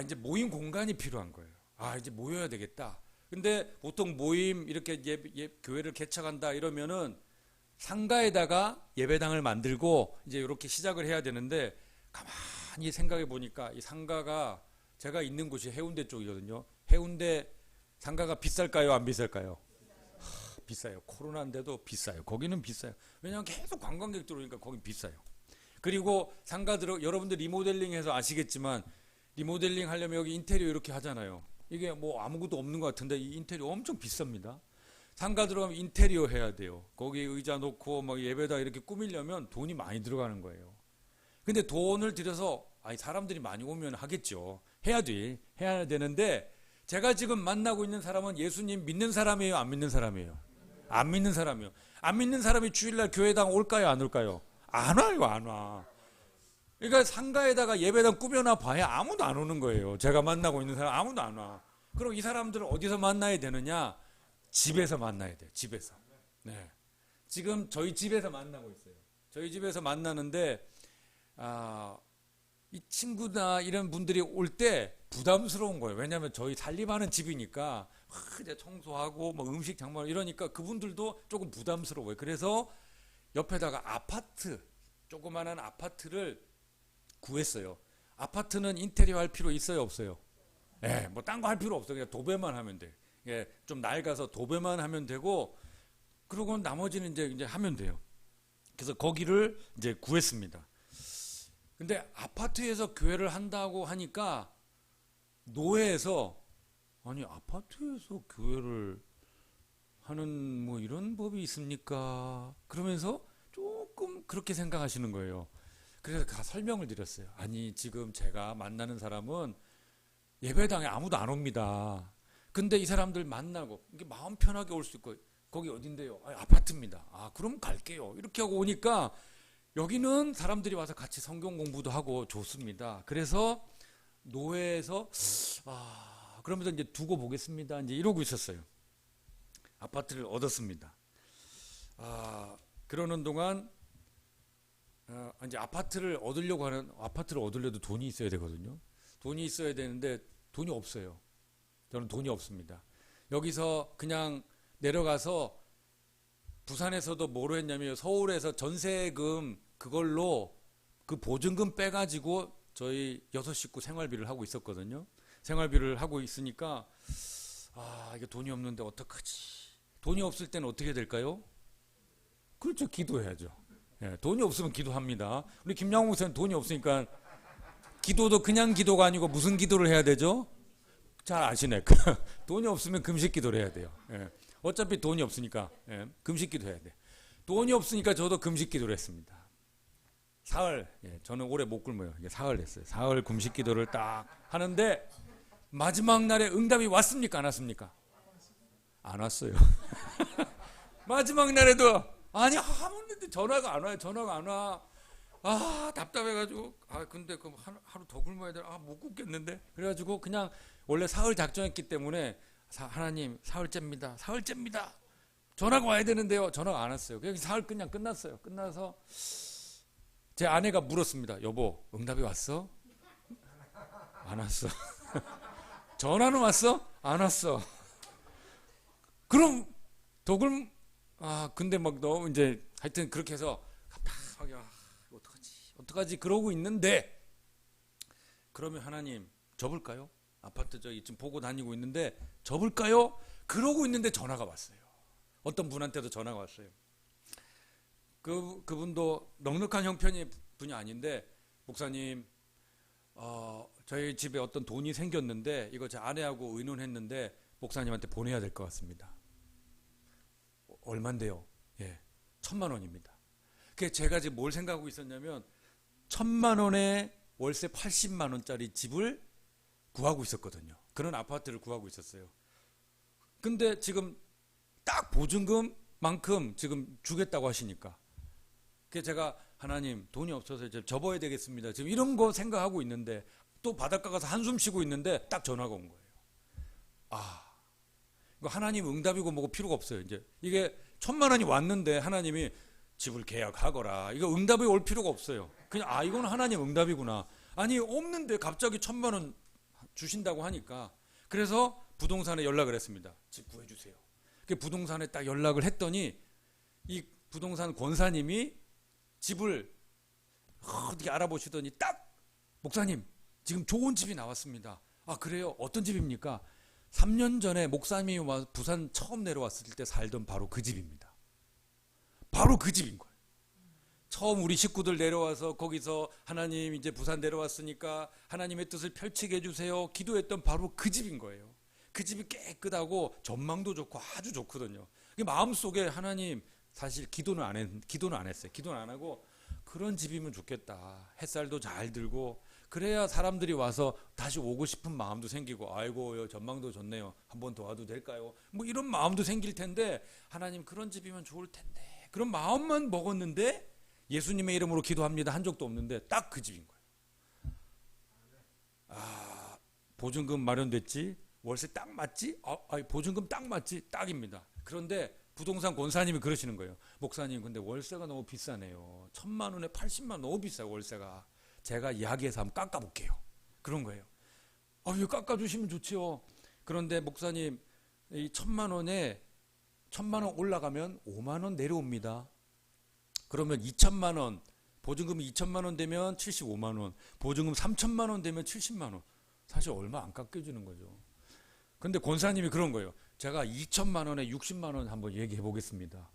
이제 모임 공간이 필요한 거예요. 이제 모여야 되겠다. 근데 보통 모임 이렇게 교회를 개척한다 이러면은 상가에다가 예배당을 만들고 이제 이렇게 시작을 해야 되는데 가만히 생각해 보니까 이 상가가 제가 있는 곳이 해운대 쪽이거든요. 해운대 상가가 비쌀까요? 안 비쌀까요? 비싸요. 코로나인데도 비싸요. 거기는 비싸요. 왜냐하면 계속 관광객 들어오니까 거긴 비싸요. 그리고 상가 여러분들 리모델링해서 아시겠지만 리모델링 하려면 여기 인테리어 이렇게 하잖아요. 이게 뭐 아무것도 없는 것 같은데 이 인테리어 엄청 비쌉니다. 상가 들어가면 인테리어 해야 돼요. 거기 의자 놓고 막 예배다 이렇게 꾸미려면 돈이 많이 들어가는 거예요. 근데 돈을 들여서 사람들이 많이 오면 하겠죠. 해야 되는데 제가 지금 만나고 있는 사람은 예수님 믿는 사람이에요, 안 믿는 사람이에요? 안 믿는 사람이요. 안 믿는 사람이 주일날 교회당 올까요, 안 올까요? 안 와요, 안 와. 그러니까 상가에다가 예배당 꾸며놔 봐야 아무도 안 오는 거예요. 제가 만나고 있는 사람 아무도 안 와. 그럼 이 사람들은 어디서 만나야 되느냐? 집에서 만나야 돼요. 집에서. 네. 지금 저희 집에서 만나고 있어요. 저희 집에서 만나는데 이 친구나 이런 분들이 올 때 부담스러운 거예요. 왜냐하면 저희 살림하는 집이니까 이제 청소하고 뭐 음식 장만 이러니까 그분들도 조금 부담스러워요. 그래서 옆에다가 조그만한 아파트를 구했어요. 아파트는 인테리어 할 필요 있어요, 없어요? 뭐 딴 거 할 필요 없어요. 그냥 도배만 하면 돼. 좀 낡아서 도배만 하면 되고, 그러고 나머지는 이제 하면 돼요. 그래서 거기를 이제 구했습니다. 근데 아파트에서 교회를 한다고 하니까 노회에서 아파트에서 교회를 하는 뭐 이런 법이 있습니까? 그러면서 조금 그렇게 생각하시는 거예요. 그래서 설명을 드렸어요. 지금 제가 만나는 사람은 예배당에 아무도 안 옵니다. 근데 이 사람들 만나고 이게 마음 편하게 올 수 있고, 거기 어딘데요? 아파트입니다. 그럼 갈게요. 이렇게 하고 오니까 여기는 사람들이 와서 같이 성경 공부도 하고 좋습니다. 그래서 노회에서 그러면서 이제 두고 보겠습니다. 이제 이러고 있었어요. 아파트를 얻었습니다. 그러는 동안 이제 아파트를 얻으려도 돈이 있어야 되거든요. 돈이 있어야 되는데 돈이 없어요. 저는 돈이 없습니다. 여기서 그냥 내려가서 부산에서도 뭐로 했냐면 서울에서 전세금 그걸로 그 보증금 빼가지고 저희 6식구 생활비를 하고 있었거든요. 생활비를 하고 있으니까 이게 돈이 없는데 어떡하지? 돈이 없을 때는 어떻게 될까요? 그렇죠. 기도해야죠. 예, 돈이 없으면 기도합니다. 우리 김양호 목사님 돈이 없으니까 기도도 그냥 기도가 아니고 무슨 기도를 해야 되죠? 잘 아시네. 돈이 없으면 금식 기도를 해야 돼요. 예, 어차피 돈이 없으니까 금식 기도 해야 돼. 돈이 없으니까 저도 금식 기도를 했습니다. 사흘, 저는 오래 못 굶어요. 이게 사흘 했어요. 사흘 금식 기도를 딱 하는데 마지막 날에 응답이 왔습니까? 안 왔습니까? 안 왔어요. 마지막 날에도 하는데 전화가 안 와요. 전화가 안 와. 답답해가지고 근데 그 하루 더 굶어야 되나? 못 굶겠는데. 그래가지고 그냥 원래 사흘 작정했기 때문에 하나님 사흘째입니다. 사흘째입니다. 전화가 와야 되는데요. 전화가 안 왔어요. 그냥 사흘 그냥 끝났어요. 끝나서 제 아내가 물었습니다. 여보, 응답이 왔어? 안 왔어. 전화는 왔어? 안 왔어. 그럼 근데 막 너무 이제 하여튼 그렇게 해서 답답하게 어떡하지 그러고 있는데 그러면 하나님 접을까요? 아파트 저기 지금 보고 다니고 있는데 접을까요? 그러고 있는데 전화가 왔어요. 어떤 분한테도 전화가 왔어요. 그분도 넉넉한 형편의 분이 아닌데 목사님 저희 집에 어떤 돈이 생겼는데 이거 제 아내하고 의논했는데 목사님한테 보내야 될 것 같습니다. 얼만데요? 1,000만 원입니다. 그게 제가 지금 뭘 생각하고 있었냐면 1,000만 원에 월세 80만 원짜리 집을 구하고 있었거든요. 그런 아파트를 구하고 있었어요. 근데 지금 딱 보증금만큼 지금 주겠다고 하시니까 그래서 제가 하나님 돈이 없어서 이제 접어야 되겠습니다. 지금 이런 거 생각하고 있는데 또 바닷가 가서 한숨 쉬고 있는데 딱 전화가 온 거예요. 이거 하나님 응답이고 뭐고 필요가 없어요. 이제 이게 1,000만 원이 왔는데 하나님이 집을 계약하거라. 이거 응답이 올 필요가 없어요. 그냥 이건 하나님 응답이구나. 아니 없는데 갑자기 1,000만 원 주신다고 하니까 그래서 부동산에 연락을 했습니다. 집 구해주세요. 부동산에 딱 연락을 했더니 이 부동산 권사님이 집을 어떻게 알아보시더니 딱 목사님 지금 좋은 집이 나왔습니다. 그래요? 어떤 집입니까? 3년 전에 목사님이 부산 처음 내려왔을 때 살던 바로 그 집입니다. 바로 그 집인 거예요. 처음 우리 식구들 내려와서 거기서 하나님 이제 부산 내려왔으니까 하나님의 뜻을 펼치게 해주세요. 기도했던 바로 그 집인 거예요. 그 집이 깨끗하고 전망도 좋고 아주 좋거든요. 마음속에 하나님 사실 기도는 안 했어요. 기도는 안 하고 그런 집이면 좋겠다. 햇살도 잘 들고 그래야 사람들이 와서 다시 오고 싶은 마음도 생기고 아이고 전망도 좋네요. 한 번 더 와도 될까요? 뭐 이런 마음도 생길 텐데 하나님 그런 집이면 좋을 텐데 그런 마음만 먹었는데 예수님의 이름으로 기도합니다 한 적도 없는데 딱 그 집인 거예요. 보증금 마련됐지? 월세 딱 맞지? 보증금 딱 맞지? 딱입니다. 그런데 부동산 권사님이 그러시는 거예요. 목사님 근데 월세가 너무 비싸네요. 1,000만 원에 80만 원 너무 비싸요 월세가. 제가 이야기해서 한번 깎아볼게요. 그런 거예요. 이거 깎아주시면 좋지요. 그런데 목사님 이 1,000만 원 올라가면 5만 원 내려옵니다. 그러면 2천만 원 보증금이 2천만 원 되면 75만 원 보증금 3천만 원 되면 70만 원 사실 얼마 안 깎여주는 거죠. 근데 권사님이 그런 거예요. 제가 2천만 원에 60만 원 한번 얘기해 보겠습니다.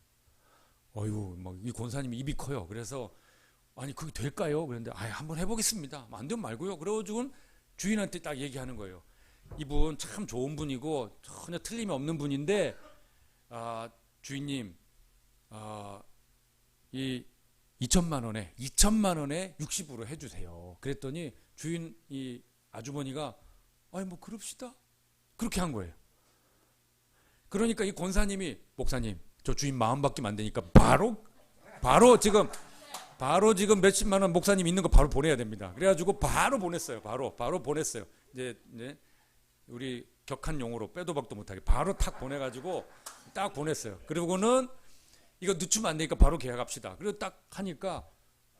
이 권사님이 입이 커요. 그래서 그게 될까요? 그런데 한번 해보겠습니다. 안 되면 말고요. 그래가지고 주인한테 딱 얘기하는 거예요. 이분 참 좋은 분이고 전혀 틀림이 없는 분인데 주인님 이 2천만 원에 60으로 해주세요. 그랬더니 주인 이 아주머니가 뭐 그럽시다. 그렇게 한 거예요. 그러니까 이 권사님이 목사님 저 주인 마음 바뀌면 안 되니까 바로 지금 바로 지금 몇십만 원 목사님 있는 거 바로 보내야 됩니다. 그래가지고 바로 보냈어요. 바로 보냈어요. 이제 우리 격한 용어로 빼도 박도 못하게 바로 탁 보내가지고 딱 보냈어요. 그리고는 이거 늦추면 안 되니까 바로 계약합시다. 그리고 딱 하니까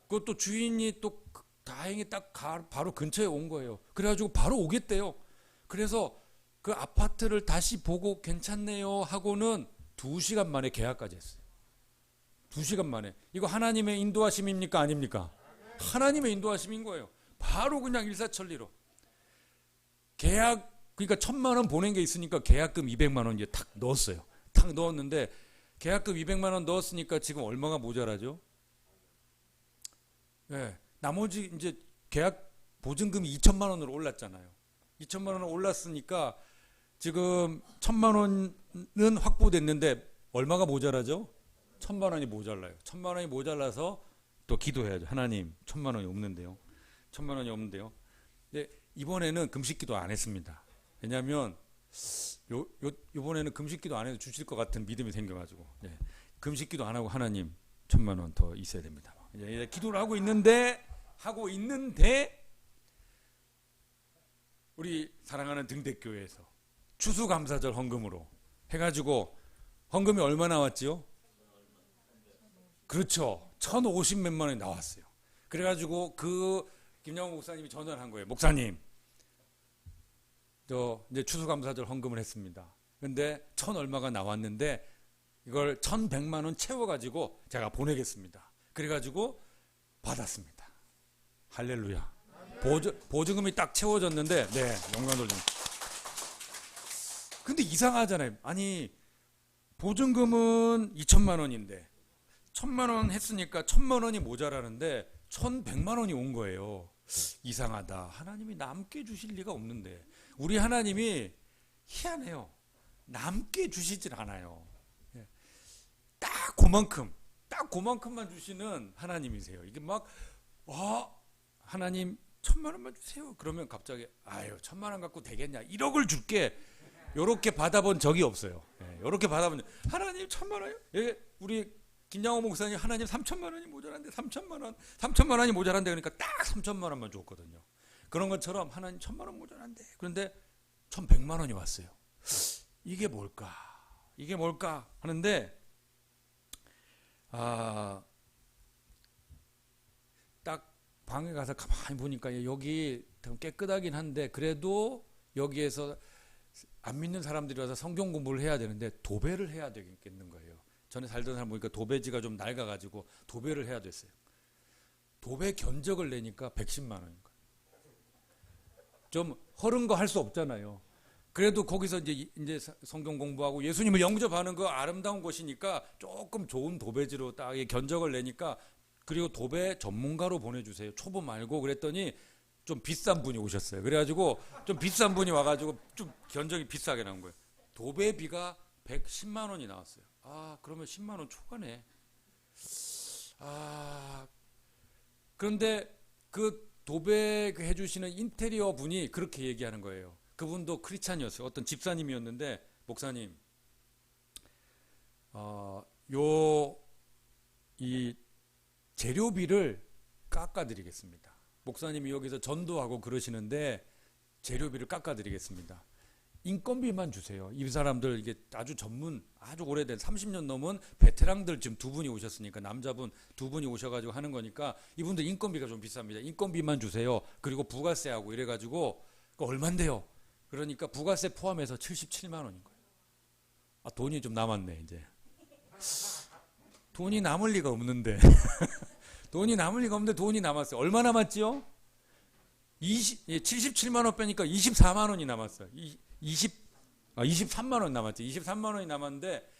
그것도 주인이 또 다행히 딱 바로 근처에 온 거예요. 그래가지고 바로 오겠대요. 그래서 그 아파트를 다시 보고 괜찮네요 하고는 2시간 만에 계약까지 했어요. 2시간 만에. 이거 하나님의 인도하심입니까? 아닙니까? 하나님의 인도하심인 거예요. 바로 그냥 일사천리로. 계약, 그러니까 1,000만 원 보낸 게 있으니까 계약금 200만 원 이제 탁 넣었어요. 탁 넣었는데 계약금 200만 원 넣었으니까 지금 얼마가 모자라죠? 네, 나머지 이제 계약 보증금이 2천만 원으로 올랐잖아요. 2천만 원으로 올랐으니까 지금 1,000만 원은 확보됐는데 얼마가 모자라죠? 1,000만 원이 모자라요. 1,000만 원이 모자라서 또 기도해야죠. 하나님, 1,000만 원이 없는데요. 1,000만 원이 없는데요. 근데 이번에는 금식기도 안 했습니다. 왜냐하면 이번에는 금식기도 안 해도 주실 것 같은 믿음이 생겨가지고 금식기도 안 하고 하나님 1,000만 원 더 있어야 됩니다. 이제 기도를 하고 있는데 우리 사랑하는 등대교회에서 추수감사절 헌금으로 해가지고 헌금이 얼마 나왔지요? 그렇죠. 1,050 몇만 원이 나왔어요. 그래가지고 그 김양호 목사님이 전화를 한 거예요. 목사님, 저 이제 추수감사절 헌금을 했습니다. 근데 1,000 얼마가 나왔는데 이걸 1,100만 원 채워가지고 제가 보내겠습니다. 그래가지고 받았습니다. 할렐루야. 보증금이 딱 채워졌는데, 영광 돌립니다. 근데 이상하잖아요. 아니, 보증금은 2천만 원인데 1,000만 원 했으니까 1,000만 원이 모자라는데 1,100만 원이 온 거예요. 이상하다. 하나님이 남게 주실 리가 없는데. 우리 하나님이 희한해요. 남게 주시질 않아요. 딱 그만큼만 주시는 하나님이세요. 이게 막, 하나님 1,000만 원만 주세요. 그러면 갑자기, 1,000만 원 갖고 되겠냐. 1억을 줄게. 요렇게 받아본 적이 없어요. 요렇게 받아본 하나님 1,000만 원이요? 우리 김양호 목사님 하나님 3천만 원이 모자란데 3천만 원이 모자란데 그러니까 딱 3천만 원만 줬거든요. 그런 것처럼 하나님 1,000만 원 모자란데 그런데 1,100만 원이 왔어요. 이게 뭘까 하는데 딱 방에 가서 가만히 보니까 여기 깨끗하긴 한데 그래도 여기에서 안 믿는 사람들이 와서 성경 공부를 해야 되는데 도배를 해야 되겠는 거예요. 전에 살던 사람 보니까 도배지가 좀 낡아가지고 도배를 해야 됐어요. 도배 견적을 내니까 110만 원인 거예요. 좀 허른 거 할 수 없잖아요. 그래도 거기서 이제 성경 공부하고 예수님을 영접하는 그 아름다운 곳이니까 조금 좋은 도배지로 딱 견적을 내니까 그리고 도배 전문가로 보내주세요. 초보 말고 그랬더니 좀 비싼 분이 오셨어요. 그래가지고 좀 비싼 분이 와가지고 좀 견적이 비싸게 나온 거예요. 도배비가 110만 원이 나왔어요. 그러면 10만 원 초과네. 그런데 그 도배 해주시는 인테리어 분이 그렇게 얘기하는 거예요. 그분도 크리스찬이었어요. 어떤 집사님이었는데 목사님, 이 재료비를 깎아드리겠습니다. 목사님이 여기서 전도하고 그러시는데 재료비를 깎아드리겠습니다. 인건비만 주세요. 이 사람들 이게 아주 전문, 아주 오래된 30년 넘은 베테랑들 지금 2분이 오셨으니까 남자분 2분이 오셔가지고 하는 거니까 이분들 인건비가 좀 비쌉니다. 인건비만 주세요. 그리고 부가세하고 이래가지고 얼만데요? 그러니까 부가세 포함해서 77만 원인 거예요. 돈이 좀 남았네 이제. 돈이 남을 리가 없는데. 돈이 남을 리가 없는데 돈이 남았어요. 얼마 남았지요? 77만 원 빼니까 24만 원이 남았어요. 23만 원 남았죠. 23만 원이 남았는데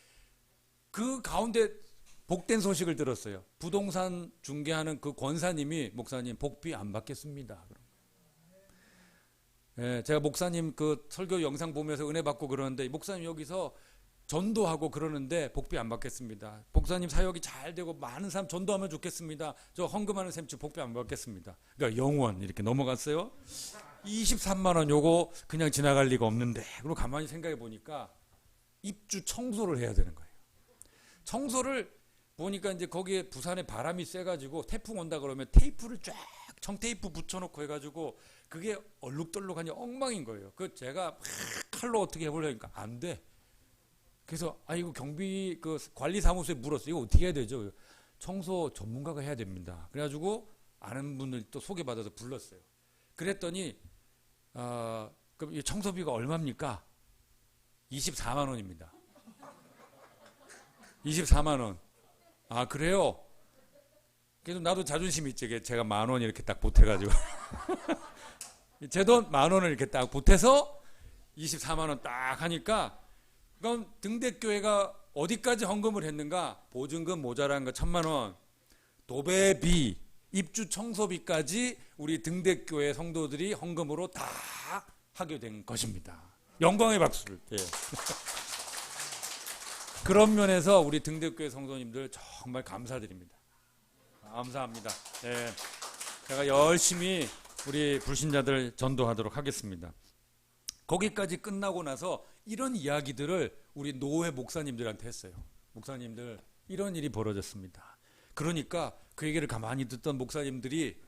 그 가운데 복된 소식을 들었어요. 부동산 중개하는 그 권사님이 목사님 복비 안 받겠습니다. 제가 목사님 그 설교 영상 보면서 은혜 받고 그러는데 목사님 여기서 전도하고 그러는데 복비 안 받겠습니다. 목사님 사역이 잘 되고 많은 사람 전도하면 좋겠습니다. 저 헌금하는 셈 복비 안 받겠습니다. 그러니까 영원 이렇게 넘어갔어요. 23만 원 요거 그냥 지나갈 리가 없는데 그리고 가만히 생각해 보니까 입주 청소를 해야 되는 거예요. 청소를 보니까 이제 거기에 부산에 바람이 세가지고 태풍 온다 그러면 테이프를 쫙 청테이프 붙여놓고 해가지고 그게 얼룩덜룩하니 엉망인 거예요. 그 제가 막 칼로 어떻게 해보려니까 안 돼. 그래서 이거 경비 그 관리사무소에 물었어요. 이거 어떻게 해야 되죠? 청소 전문가가 해야 됩니다. 그래가지고 아는 분을 또 소개받아서 불렀어요. 그랬더니 그럼 이 청소비가 얼마입니까? 24만 원입니다. 24만 원. 아 그래요? 그래도 나도 자존심 있지. 제가 10,000원 이렇게 딱 보태가지고 제 돈 10,000원을 이렇게 딱 보태서 24만 원 딱 하니까 그럼 등대교회가 어디까지 헌금을 했는가? 보증금 모자란 거 1,000만 원, 도배비, 입주 청소비까지 우리 등대교회 성도들이 헌금으로 다 하게 된 것입니다. 영광의 박수를. 예. 그런 면에서 우리 등대교회 성도님들 정말 감사드립니다. 감사합니다. 예. 제가 열심히 우리 불신자들 전도하도록 하겠습니다. 거기까지 끝나고 나서 이런 이야기들을 우리 노회 목사님들한테 했어요. 목사님들 이런 일이 벌어졌습니다. 그러니까 그 얘기를 가만히 듣던 목사님들이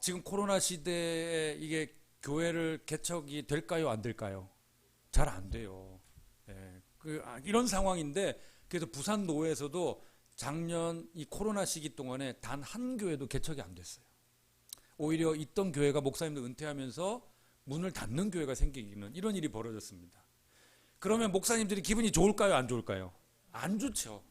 지금 코로나 시대에 이게 교회를 개척이 될까요? 안 될까요? 잘 안 돼요. 예. 이런 상황인데 그래서 부산 노회에서도 작년 이 코로나 시기 동안에 단 한 교회도 개척이 안 됐어요. 오히려 있던 교회가 목사님들 은퇴하면서 문을 닫는 교회가 생기는 이런 일이 벌어졌습니다. 그러면 목사님들이 기분이 좋을까요? 안 좋을까요? 안 좋죠.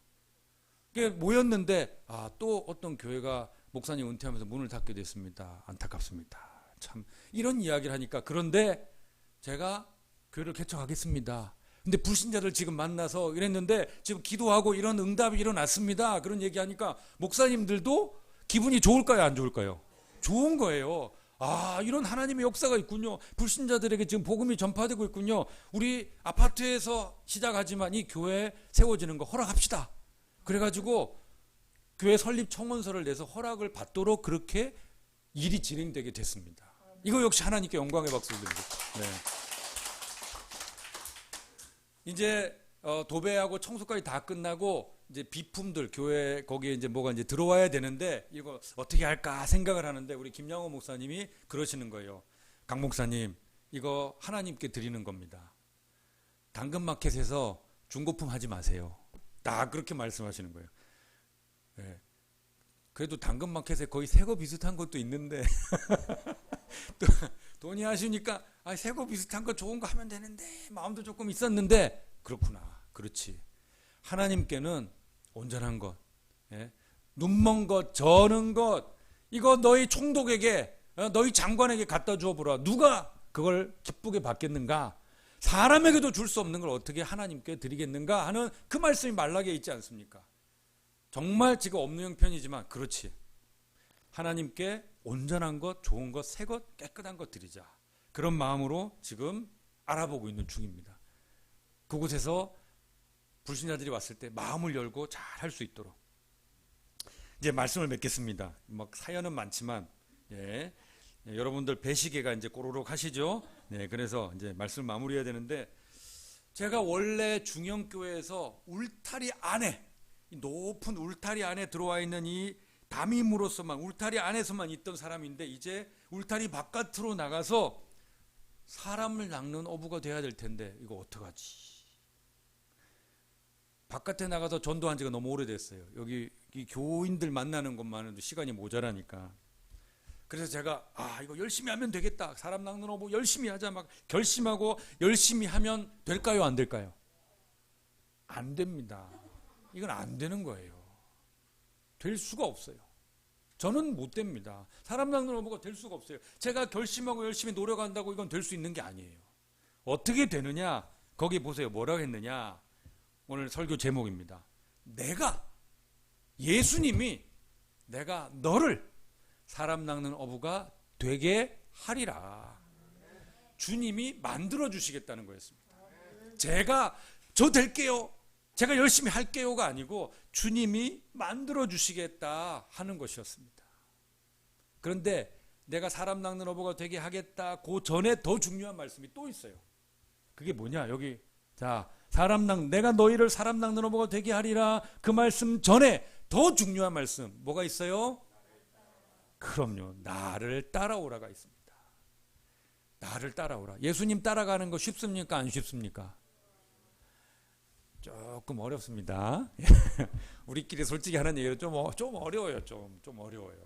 모였는데 또 어떤 교회가 목사님 은퇴하면서 문을 닫게 됐습니다. 안타깝습니다. 참 이런 이야기를 하니까 그런데 제가 교회를 개척하겠습니다. 근데 불신자들 지금 만나서 이랬는데 지금 기도하고 이런 응답이 일어났습니다. 그런 얘기하니까 목사님들도 기분이 좋을까요? 안 좋을까요? 좋은 거예요. 이런 하나님의 역사가 있군요. 불신자들에게 지금 복음이 전파되고 있군요. 우리 아파트에서 시작하지만 이 교회에 세워지는 거 허락합시다. 그래가지고 교회 설립 청원서를 내서 허락을 받도록 그렇게 일이 진행되게 됐습니다. 이거 역시 하나님께 영광의 박수를 드립니다. 네. 이제 도배하고 청소까지 다 끝나고 이제 비품들 교회 거기에 이제 뭐가 이제 들어와야 되는데 이거 어떻게 할까 생각을 하는데 우리 김양호 목사님이 그러시는 거예요. 강 목사님 이거 하나님께 드리는 겁니다. 당근마켓에서 중고품 하지 마세요. 다 그렇게 말씀하시는 거예요. 네. 그래도 당근마켓에 거의 새거 비슷한 것도 있는데 또 돈이 하시니까 새거 비슷한 거 좋은 거 하면 되는데 마음도 조금 있었는데 그렇구나. 그렇지. 하나님께는 온전한 것, 눈먼 것, 저는 것 이거 너희 총독에게 너희 장관에게 갖다 주어 보라. 누가 그걸 기쁘게 받겠는가? 사람에게도 줄 수 없는 걸 어떻게 하나님께 드리겠는가 하는 그 말씀이 말라기에 있지 않습니까? 정말 지금 없는 형편이지만 그렇지. 하나님께 온전한 것, 좋은 것, 새 것, 깨끗한 것 드리자. 그런 마음으로 지금 알아보고 있는 중입니다. 그곳에서 불신자들이 왔을 때 마음을 열고 잘 할 수 있도록 이제 말씀을 맺겠습니다. 막 사연은 많지만 여러분들 배시계가 이제 꼬르륵 하시죠. 네, 그래서 이제 말씀 마무리해야 되는데 제가 원래 중형교회에서 울타리 안에 이 높은 울타리 안에 들어와 있는 이 담임으로서만 울타리 안에서만 있던 사람인데 이제 울타리 바깥으로 나가서 사람을 낚는 어부가 돼야 될 텐데 이거 어떡하지? 바깥에 나가서 전도한 지가 너무 오래됐어요. 여기 이 교인들 만나는 것만 해도 시간이 모자라니까. 그래서 제가 이거 열심히 하면 되겠다. 사람 낚는 어부 열심히 하자 막 결심하고 열심히 하면 될까요? 안 될까요? 안 됩니다. 이건 안 되는 거예요. 될 수가 없어요. 저는 못 됩니다. 사람 낚는 어부가 될 수가 없어요. 제가 결심하고 열심히 노력한다고 이건 될 수 있는 게 아니에요. 어떻게 되느냐? 거기 보세요. 뭐라고 했느냐? 오늘 설교 제목입니다. 예수님이 내가 너를 사람 낚는 어부가 되게 하리라. 주님이 만들어 주시겠다는 거였습니다. 저 될게요. 제가 열심히 할게요가 아니고 주님이 만들어 주시겠다 하는 것이었습니다. 그런데 내가 사람 낚는 어부가 되게 하겠다. 그 전에 더 중요한 말씀이 또 있어요. 그게 뭐냐? 여기 자 내가 너희를 사람 낚는 어부가 되게 하리라. 그 말씀 전에 더 중요한 말씀 뭐가 있어요? 그럼요. 나를 따라오라가 있습니다. 나를 따라오라. 예수님 따라가는 거 쉽습니까? 안 쉽습니까? 조금 어렵습니다. 우리끼리 솔직히 하는 얘기로 좀 어려워요. 좀 어려워요.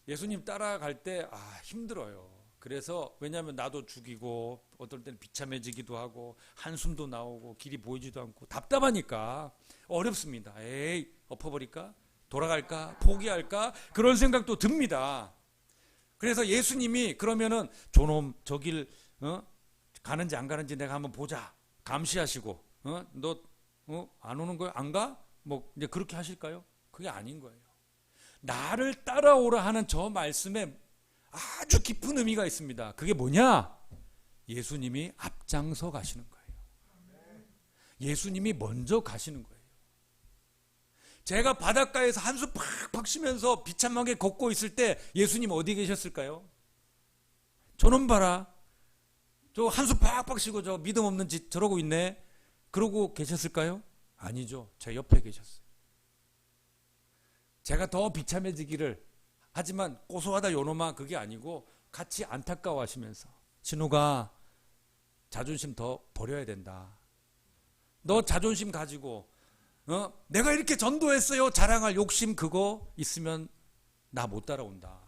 예수님 따라갈 때 힘들어요. 그래서 왜냐하면 나도 죽이고 어떨 때는 비참해지기도 하고 한숨도 나오고 길이 보이지도 않고 답답하니까 어렵습니다. 에이, 엎어버릴까? 돌아갈까? 포기할까? 그런 생각도 듭니다. 그래서 예수님이 그러면은 저놈 저 길 가는지 안 가는지 내가 한번 보자. 감시하시고 너 안 오는 거야? 안 가? 뭐 이제 그렇게 하실까요? 그게 아닌 거예요. 나를 따라오라 하는 저 말씀에 아주 깊은 의미가 있습니다. 그게 뭐냐? 예수님이 앞장서 가시는 거예요. 예수님이 먼저 가시는 거예요. 제가 바닷가에서 한숨 팍팍 쉬면서 비참하게 걷고 있을 때 예수님 어디 계셨을까요? 저놈 봐라. 저 한숨 팍팍 쉬고 저 믿음 없는 짓 저러고 있네. 그러고 계셨을까요? 아니죠. 제 옆에 계셨어요. 제가 더 비참해지기를 하지만 고소하다 요놈아 그게 아니고 같이 안타까워하시면서 진우가 자존심 더 버려야 된다. 너 자존심 가지고 내가 이렇게 전도했어요 자랑할 욕심 그거 있으면 나 못 따라온다.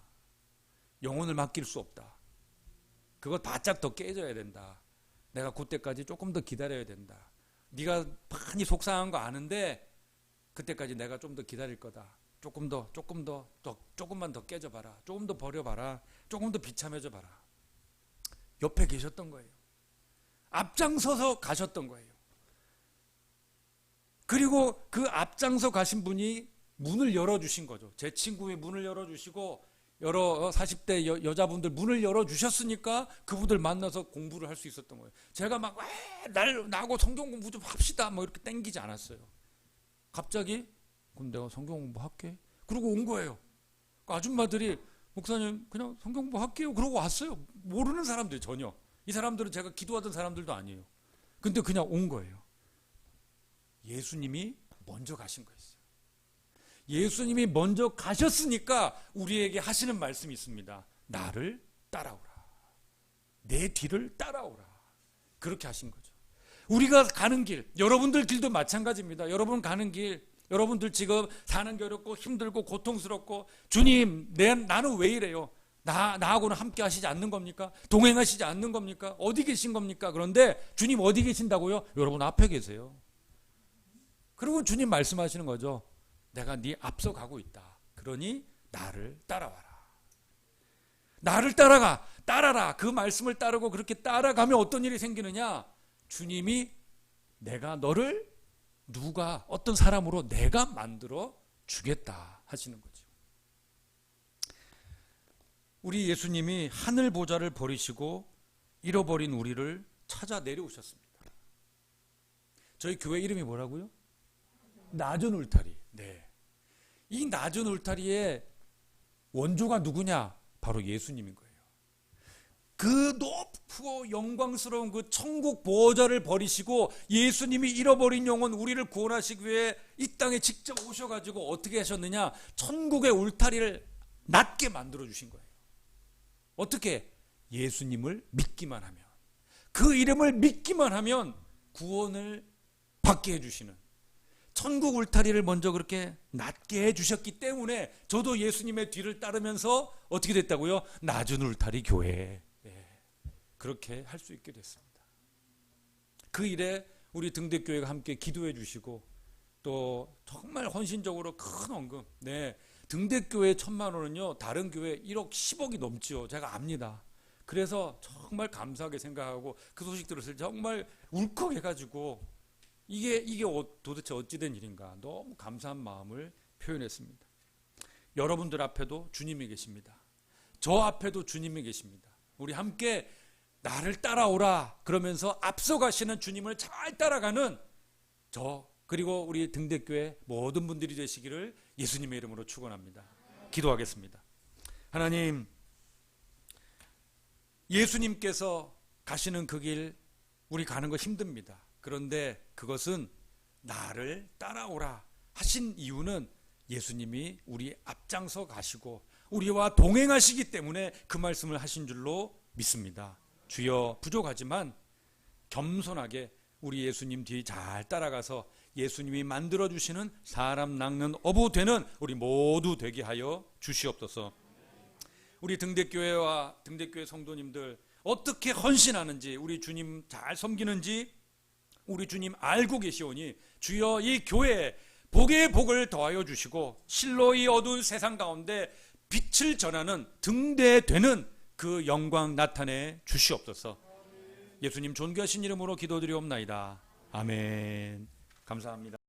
영혼을 맡길 수 없다. 그거 바짝 더 깨져야 된다. 내가 그때까지 조금 더 기다려야 된다. 네가 많이 속상한 거 아는데 그때까지 내가 좀 더 기다릴 거다. 조금만 더 깨져봐라. 조금 더 버려봐라. 조금 더 비참해져 봐라. 옆에 계셨던 거예요. 앞장서서 가셨던 거예요. 그리고 그 앞장서 가신 분이 문을 열어주신 거죠. 제 친구의 문을 열어주시고 여러 40대 여자분들 문을 열어주셨으니까 그분들 만나서 공부를 할 수 있었던 거예요. 제가 막 나하고 성경 공부 좀 합시다 뭐 이렇게 땡기지 않았어요. 갑자기 그럼 내가 성경 공부할게. 그러고 온 거예요. 그 아줌마들이 목사님 그냥 성경 공부할게요. 그러고 왔어요. 모르는 사람들 전혀. 이 사람들은 제가 기도하던 사람들도 아니에요. 근데 그냥 온 거예요. 예수님이 먼저 가신 거였어요. 예수님이 먼저 가셨으니까 우리에게 하시는 말씀이 있습니다. 나를 따라오라. 내 뒤를 따라오라. 그렇게 하신 거죠. 우리가 가는 길, 여러분들 길도 마찬가지입니다. 여러분 가는 길, 여러분들 지금 사는 게 어렵고 힘들고 고통스럽고 주님 나는 왜 이래요? 나하고는 함께 하시지 않는 겁니까? 동행하시지 않는 겁니까? 어디 계신 겁니까? 그런데 주님 어디 계신다고요? 여러분 앞에 계세요. 그리고 주님 말씀하시는 거죠. 내가 네 앞서 가고 있다. 그러니 나를 따라와라. 나를 따라라. 그 말씀을 따르고 그렇게 따라가면 어떤 일이 생기느냐? 주님이 내가 너를 어떤 사람으로 내가 만들어 주겠다 하시는 거죠. 우리 예수님이 하늘 보좌를 버리시고 잃어버린 우리를 찾아 내려오셨습니다. 저희 교회 이름이 뭐라고요? 낮은 울타리. 네. 이 낮은 울타리의 원조가 누구냐? 바로 예수님인 거예요. 그 높고 영광스러운 그 천국 보좌를 버리시고 예수님이 잃어버린 영혼 우리를 구원하시기 위해 이 땅에 직접 오셔가지고 어떻게 하셨느냐? 천국의 울타리를 낮게 만들어 주신 거예요. 어떻게? 예수님을 믿기만 하면, 그 이름을 믿기만 하면 구원을 받게 해주시는 천국 울타리를 먼저 그렇게 낮게 해주셨기 때문에 저도 예수님의 뒤를 따르면서 어떻게 됐다고요? 낮은 울타리 교회. 그렇게 할 수 있게 됐습니다. 그 일에 우리 등대교회가 함께 기도해 주시고 또 정말 헌신적으로 큰 헌금. 네, 등대교회 1,000만 원은요 다른 교회 1억 10억이 넘죠. 제가 압니다. 그래서 정말 감사하게 생각하고 그 소식 들었을 때 정말 울컥해가지고 이게 도대체 어찌된 일인가 너무 감사한 마음을 표현했습니다. 여러분들 앞에도 주님이 계십니다. 저 앞에도 주님이 계십니다. 우리 함께 나를 따라오라 그러면서 앞서가시는 주님을 잘 따라가는 저 그리고 우리 등대교회 모든 분들이 되시기를 예수님의 이름으로 축원합니다. 기도하겠습니다. 하나님, 예수님께서 가시는 그 길 우리 가는 거 힘듭니다. 그런데 그것은 나를 따라오라 하신 이유는 예수님이 우리 앞장서 가시고 우리와 동행하시기 때문에 그 말씀을 하신 줄로 믿습니다. 주여, 부족하지만 겸손하게 우리 예수님 뒤 잘 따라가서 예수님이 만들어주시는 사람 낚는 어부 되는 우리 모두 되게 하여 주시옵소서. 우리 등대교회와 등대교회 성도님들 어떻게 헌신하는지, 우리 주님 잘 섬기는지 우리 주님 알고 계시오니 주여, 이 교회에 복의 복을 더하여 주시고 실로 이 어두운 세상 가운데 빛을 전하는 등대되는 그 영광 나타내 주시옵소서. 예수님 존귀하신 이름으로 기도드리옵나이다. 아멘. 감사합니다.